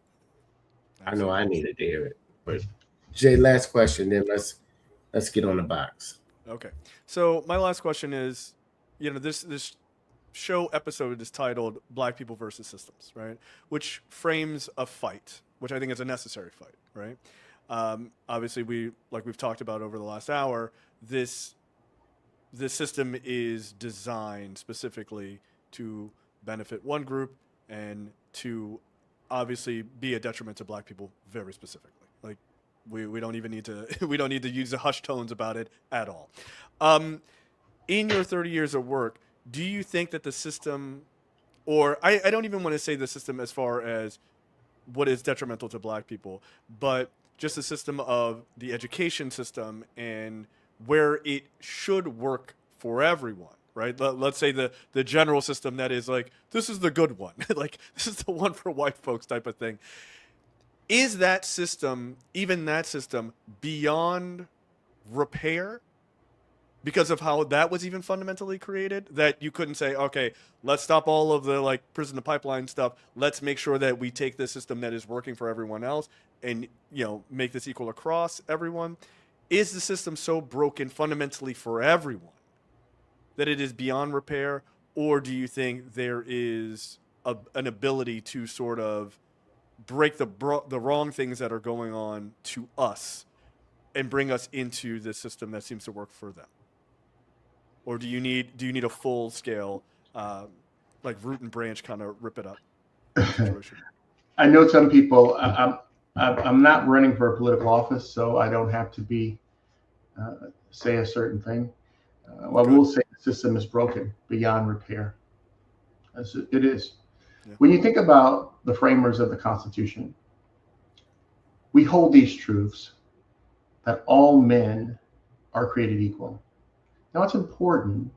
Absolutely. I know I needed to hear it. But Jay, last question, then let's get on the box. Okay. So my last question is, this show episode is titled Black People versus Systems, right? Which frames a fight, which I think is a necessary fight, right? Obviously, we've talked about over the last hour, this system is designed specifically to benefit one group and to obviously be a detriment to black people very specifically. Like we don't even need to we don't need to use the hushed tones about it at all. In your 30 years of work, do you think that the system, or I don't even want to say the system as far as what is detrimental to black people, but just the system of the education system and where it should work for everyone, right? Let's say the general system that is like, this is the good one, like this is the one for white folks type of thing. Is that system, even that system, beyond repair because of how that was even fundamentally created, that you couldn't say, okay, let's stop all of the like prison to pipeline stuff. Let's make sure that we take this system that is working for everyone else and, you know, make this equal across everyone. Is the system so broken fundamentally for everyone that it is beyond repair? Or do you think there is an ability to sort of break the wrong things that are going on to us and bring us into this system that seems to work for them? Or do you need a full scale, like root and branch kind of rip it up situation? I know some people. I'm not running for a political office, so I don't have to be say a certain thing. Well, I will say the system is broken beyond repair. It is. Yeah. When you think about the framers of the Constitution, we hold these truths that all men are created equal. Now, it's important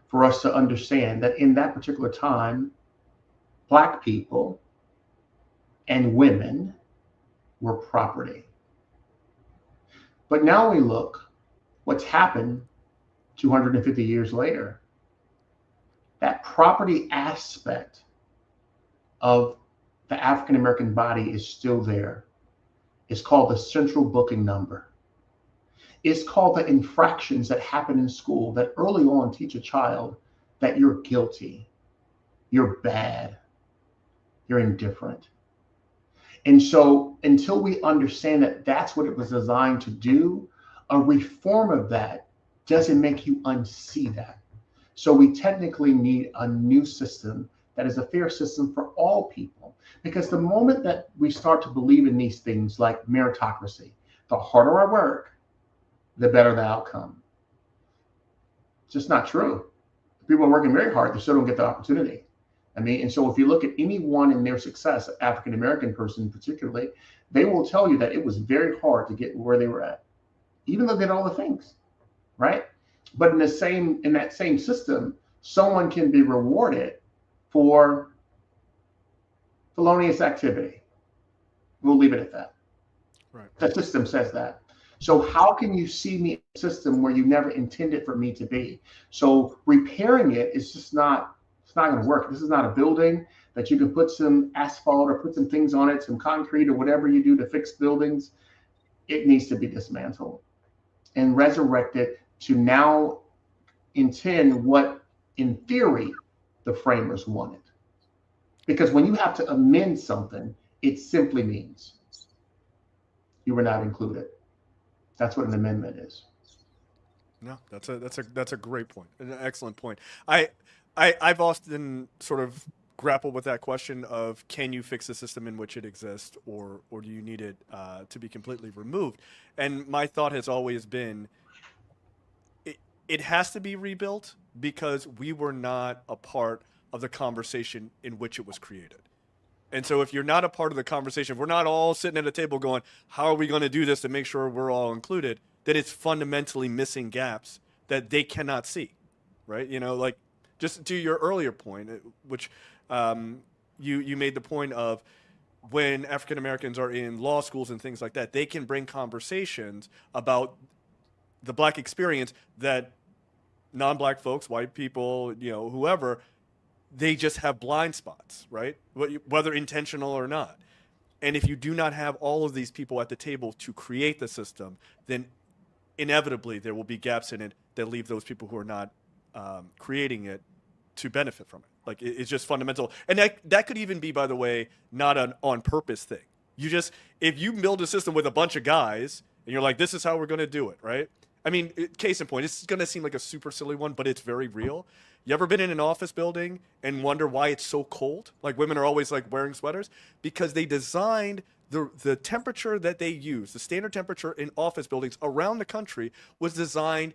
for us to understand that in that particular time, black people and women were property. But now we look what's happened 250 years later. That property aspect of the African American body is still there. It's called the central booking number. It's called the infractions that happen in school that early on teach a child that you're guilty, you're bad, you're indifferent. And so until we understand that that's what it was designed to do, a reform of that doesn't make you unsee that. So we technically need a new system that is a fair system for all people. Because the moment that we start to believe in these things like meritocracy, the harder I work, the better the outcome. It's just not true. People are working very hard, they still don't get the opportunity. I mean, and so if you look at anyone in their success, African-American person particularly, they will tell you that it was very hard to get where they were at, even though they did all the things, right? But in that same system, someone can be rewarded for felonious activity. We'll leave it at that. Right. The system says that. So how can you see me in a system where you never intended for me to be? So repairing it is just not, it's not going to work. This is not a building that you can put some asphalt or put some things on it, some concrete or whatever you do to fix buildings. It needs to be dismantled and resurrected to now intend what, in theory, the framers wanted. Because when you have to amend something, it simply means you were not included. That's what an amendment is. No, that's a great point, an excellent point. I've often sort of grappled with that question of, can you fix the system in which it exists, or do you need it to be completely removed? And my thought has always been, it has to be rebuilt because we were not a part of the conversation in which it was created. And so if you're not a part of the conversation, if we're not all sitting at a table going, how are we going to do this to make sure we're all included, then it's fundamentally missing gaps that they cannot see, right? You know, like just to your earlier point, which you made the point of when African Americans are in law schools and things like that, they can bring conversations about the black experience that non-black folks, white people, you know, whoever, they just have blind spots, right? Whether intentional or not. And if you do not have all of these people at the table to create the system, then inevitably there will be gaps in it that leave those people who are not creating it to benefit from it. Like it's just fundamental. And that could even be, by the way, not an on purpose thing. You just, if you build a system with a bunch of guys and you're like, this is how we're going to do it, right? I mean, case in point, it's going to seem like a super silly one, but it's very real. You ever been in an office building and wonder why it's so cold? Like women are always like wearing sweaters because they designed the temperature that they use, the standard temperature in office buildings around the country was designed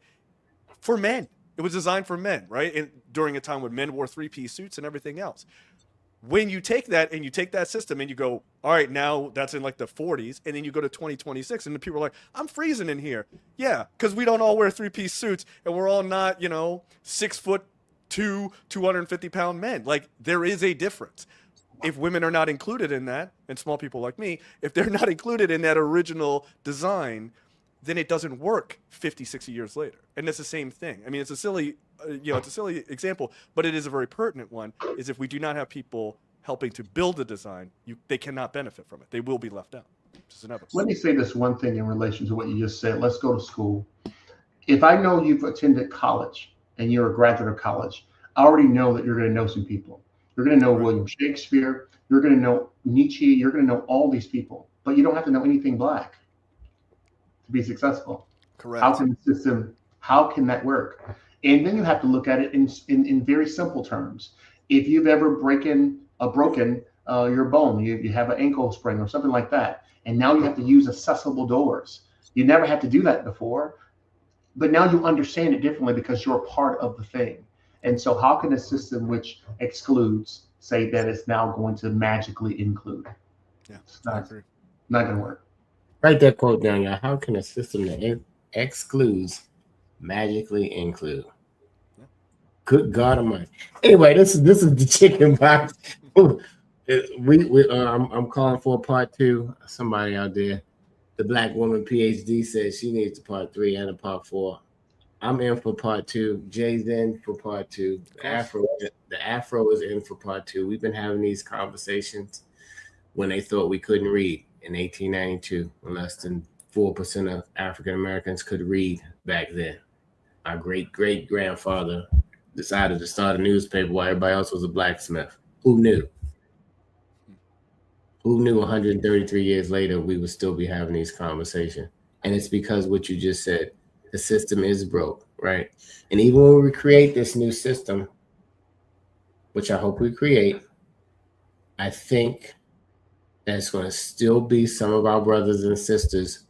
for men. It was designed for men, right? And during a time when men wore three-piece suits and everything else. When you take that and you take that system and you go, all right, now that's in like the 40s, and then you go to 2026, and the people are like, I'm freezing in here. Yeah, because we don't all wear three-piece suits, and we're all not, 6'2", 250-pound men. Like, there is a difference. If women are not included in that, and small people like me, if they're not included in that original design, then it doesn't work 50, 60 years later. And it's the same thing. I mean, it's a silly, it's a silly example, but it is a very pertinent one, is if we do not have people helping to build the design, they cannot benefit from it. They will be left out. Just inevitable. Let me say this one thing in relation to what you just said. Let's go to school. If I know you've attended college and you're a graduate of college, I already know that you're going to know some people. You're going to know William Shakespeare. You're going to know Nietzsche. You're going to know all these people, but you don't have to know anything Black to be successful. Correct. How can that work? And then you have to look at it in very simple terms. If you've ever broken your bone, you have an ankle sprain or something like that, and now you have to use accessible doors. You never had to do that before, but now you understand it differently because you're a part of the thing. And so how can a system which excludes say that it's now going to magically include? Yeah, it's not going to work. Write that quote down, y'all. How can a system that excludes magically include? Yeah. Good God Almighty. Anyway, this is the chicken box. I'm calling for a part 2. Somebody out there, the Black woman PhD says she needs a part 3 and a part 4. I'm in for part 2. Jay's in for part 2. The Afro is in for part 2. We've been having these conversations when they thought we couldn't read in 1892, when less than 4% of African Americans could read back then. Our great-great-grandfather decided to start a newspaper while everybody else was a blacksmith. Who knew? Who knew 133 years later we would still be having these conversations? And it's because what you just said, the system is broke, right? And even when we create this new system, which I hope we create, I think there's going to still be some of our brothers and sisters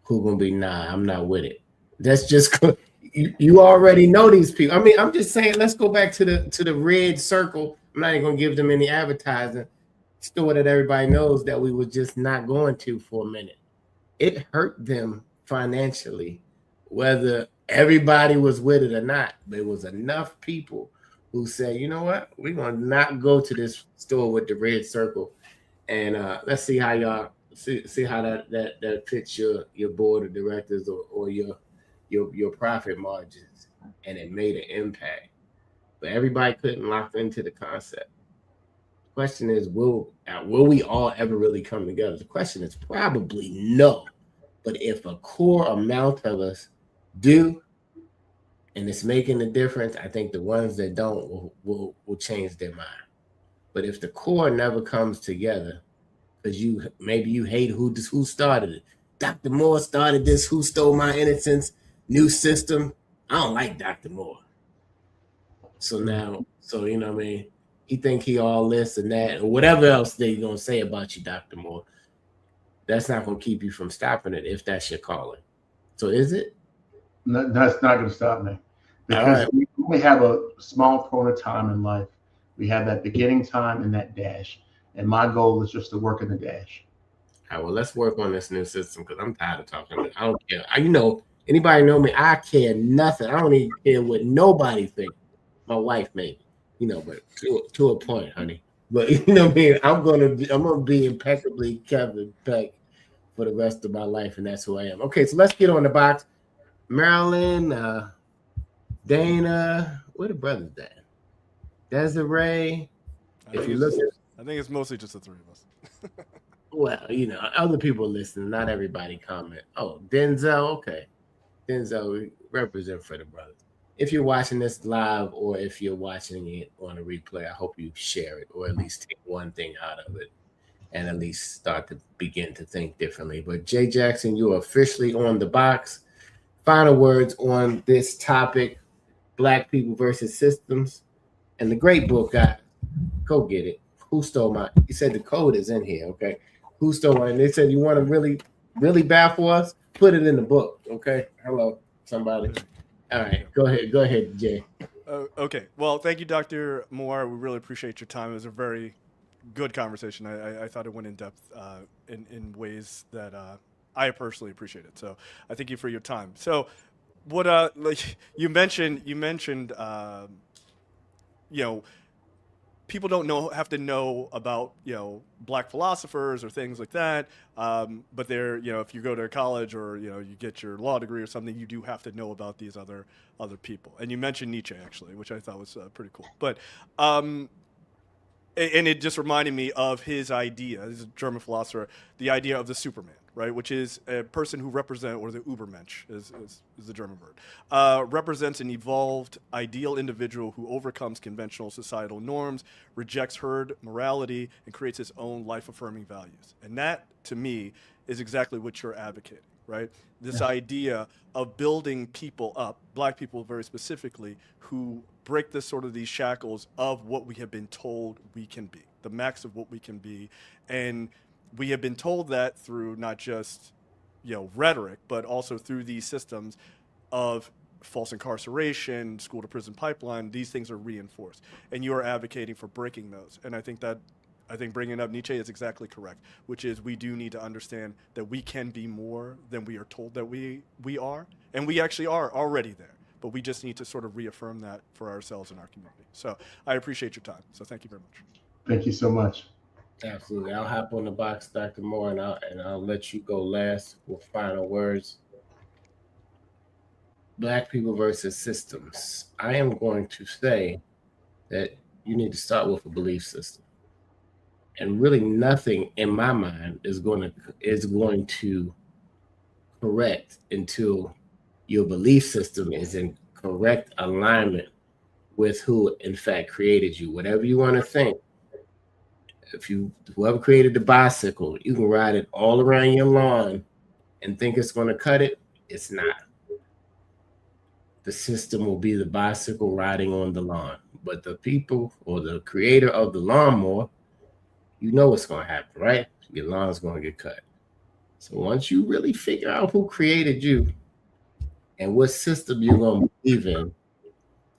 who are going to be, nah, I'm not with it. That's just, you already know these people. I mean, I'm just saying, let's go back to the red circle. I'm not even going to give them any advertising. Store that everybody knows that we were just not going to for a minute. It hurt them financially, whether everybody was with it or not. There was enough people who said, you know what, we're going to not go to this store with the red circle. And let's see how y'all see how that fits your board of directors or your profit margins. And it made an impact. But everybody couldn't lock into the concept. The question is, will we all ever really come together? The question is probably no. But if a core amount of us do, and it's making a difference, I think the ones that don't will change their mind. But if the core never comes together, because maybe you hate who started it. Dr. Moore started this Who Stole My Innocence new system. I don't like Dr. Moore. So now, you know what I mean? He think he all this and that, or whatever else they're going to say about you, Dr. Moore. That's not going to keep you from stopping it if that's your calling. So is it? No, that's not going to stop me. Because we only have a small point of time in life. We have that beginning time and that dash. And my goal is just to work in the dash. All right, well, let's work on this new system because I'm tired of talking. I don't care. Anybody know me? I care nothing. I don't even care what nobody thinks. My wife maybe, but to a point, honey. But you know what I mean? I'm gonna be impeccably Kevin Peck for the rest of my life, and that's who I am. Okay, so let's get on the box. Marilyn, Dana, where the brothers at? Desiree. If you look at, I think it's mostly just the three of us. well, other people listening. Not everybody comment. Oh, Denzel. Okay, Denzel represent for the brothers. If you're watching this live or if you're watching it on a replay, I hope you share it or at least take one thing out of it and at least start to begin to think differently. But Jay Jackson, you're officially on the box. final words on this topic, Black people versus systems. And the great book, go get it. Who Stole My? You said the code is in here, okay? Who Stole My? And they said you want to really, really baffle us? Put it in the book, okay? Hello, somebody. All right, go ahead, Jay. Okay. Well, thank you, Dr. Moore. We really appreciate your time. It was a very good conversation. I thought it went in depth in ways that I personally appreciated. So I thank you for your time. So what like you mentioned you know, people don't have to know about Black philosophers or things like that, but they're if you go to college or you get your law degree or something, you do have to know about these other people. And you mentioned Nietzsche, actually, which I thought was pretty cool. But and it just reminded me of his idea. He's a German philosopher. The idea of the Superman, right, which is a person who represents, or the Übermensch is the German word, represents an evolved, ideal individual who overcomes conventional societal norms, rejects herd morality, and creates his own life-affirming values. And that, to me, is exactly what you're advocating, right? This idea of building people up, Black people very specifically, who break this sort of these shackles of what we have been told we can be, the max of what we can be. And we have been told that through not just rhetoric, but also through these systems of false incarceration, school to prison pipeline. These things are reinforced, and you are advocating for breaking those. And I think bringing up Nietzsche is exactly correct, which is we do need to understand that we can be more than we are told that we are, and we actually are already there. But we just need to sort of reaffirm that for ourselves and our community. So I appreciate your time. So thank you very much. Thank you so much. Absolutely. I'll hop on the box, Dr. Moore, and I'll let you go last with final words. Black people versus systems. I am going to say that you need to start with a belief system. And really nothing in my mind is going to correct until your belief system is in correct alignment with who in fact created you. Whatever you want to think, whoever created the bicycle, you can ride it all around your lawn and think it's going to cut it. It's not. The system will be the bicycle riding on the lawn, but the people or the creator of the lawnmower, you know what's going to happen, right? Your lawn's going to get cut. So once you really figure out who created you and what system you're going to believe in,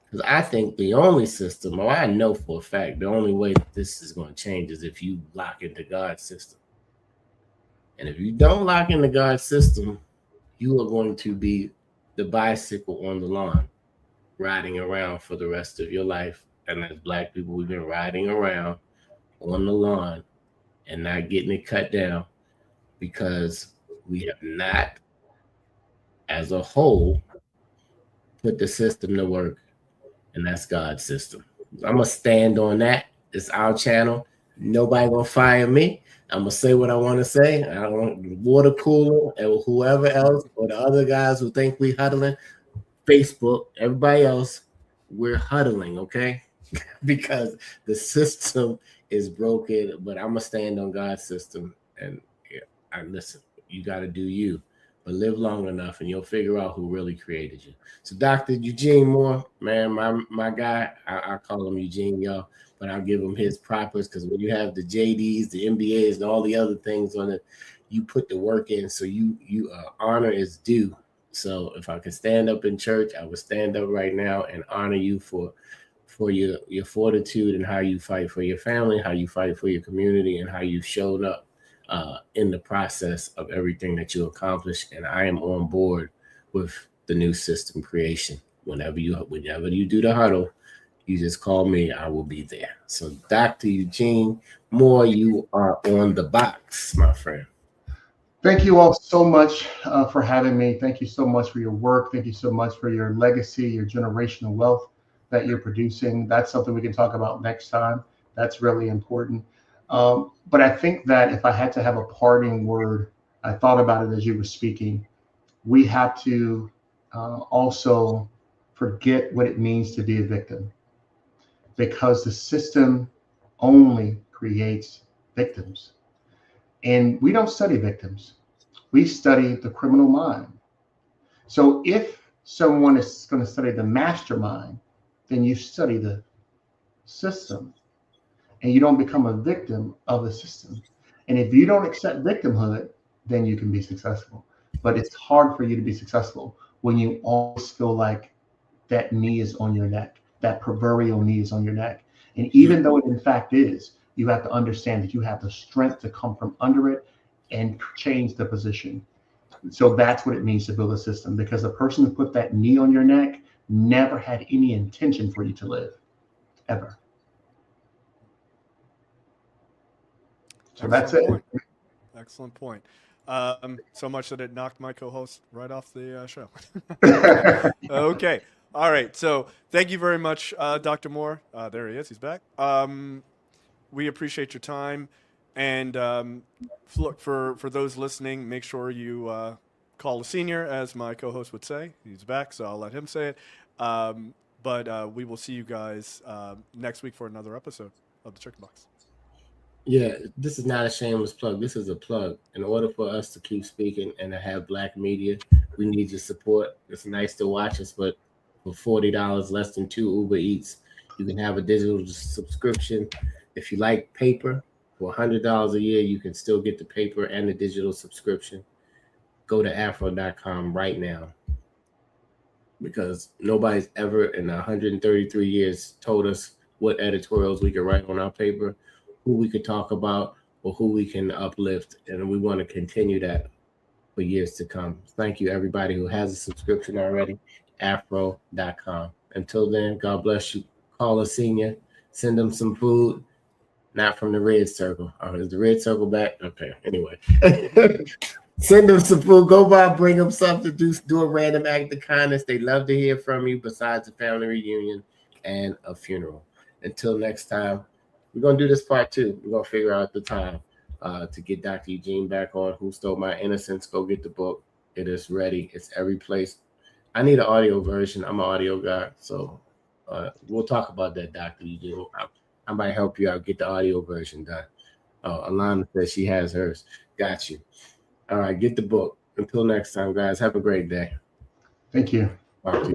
because I think the only system, or I know for a fact, the only way that this is going to change is if you lock into God's system. And if you don't lock into God's system, you are going to be the bicycle on the lawn, riding around for the rest of your life. And as Black people, we've been riding around on the lawn and not getting it cut down because we have not, as a whole, put the system to work, and that's God's system. I'm gonna stand on that. It's our channel. Nobody gonna fire me. I'm gonna say what I want to say. I don't want the water cooler and whoever else or the other guys who think we huddling. Facebook, everybody else, we're huddling, okay? Because the system is broken. But I'm gonna stand on God's system, and I listen. You got to do you, but live long enough, and you'll figure out who really created you. So, Dr. Eugene Moore, man, my guy, I call him Eugene, y'all, but I'll give him his propers because when you have the JDs, the MBAs, and all the other things on it, you put the work in. So you honor is due. So if I could stand up in church, I would stand up right now and honor you for your fortitude and how you fight for your family, how you fight for your community, and how you showed up in the process of everything that you accomplished. And I am on board with the new system creation. Whenever you do the huddle, you just call me. I will be there. So Dr. Eugene Moore, you are on the box, my friend. Thank you all so much for having me. Thank you so much for your work. Thank you so much for your legacy, your generational wealth that you're producing. That's something we can talk about next time. That's really important. But I think that if I had to have a parting word, I thought about it as you were speaking. We have to also forget what it means to be a victim, because the system only creates victims. And we don't study victims. We study the criminal mind. So if someone is going to study the mastermind, then you study the system, and you don't become a victim of the system. And if you don't accept victimhood, then you can be successful. But it's hard for you to be successful when you always feel like that knee is on your neck, that proverbial knee is on your neck. And even though it in fact is, you have to understand that you have the strength to come from under it and change the position. So that's what it means to build a system, because the person who put that knee on your neck never had any intention for you to live, ever. So that's it. Point. Excellent point. So much that it knocked my co-host right off the show. Okay. All right. So thank you very much, Dr. Moore. There he is. He's back. We appreciate your time. And look, for those listening, make sure you call a senior, as my co-host would say. He's back, so I'll let him say it. But we will see you guys next week for another episode of The Chicken Box. Yeah, this is not a shameless plug. This is a plug. In order for us to keep speaking and to have Black media, we need your support. It's nice to watch us, but for $40, less than 2 Uber Eats, you can have a digital subscription. If you like paper, for $100 a year, you can still get the paper and the digital subscription. Go to afro.com right now, because nobody's ever in 133 years told us what editorials we could write on our paper, who we could talk about, or who we can uplift. And we want to continue that for years to come. Thank you, everybody who has a subscription already, afro.com. Until then, God bless you. Call a senior, send them some food, not from the Red Circle. Oh, is the Red Circle back? Okay, anyway. Send them some food. Go by, bring them something, do a random act of kindness. They love to hear from you besides a family reunion and a funeral. Until next time, we're going to do this part 2. We're going to figure out the time to get Dr. Eugene back on Who Stole My Innocence. Go get the book. It is ready. It's every place. I need an audio version. I'm an audio guy. So we'll talk about that, Dr. Eugene. I might help you out, get the audio version done. Alana says she has hers. Got you. All right, get the book. Until next time, guys, have a great day. Thank you. Talk to you.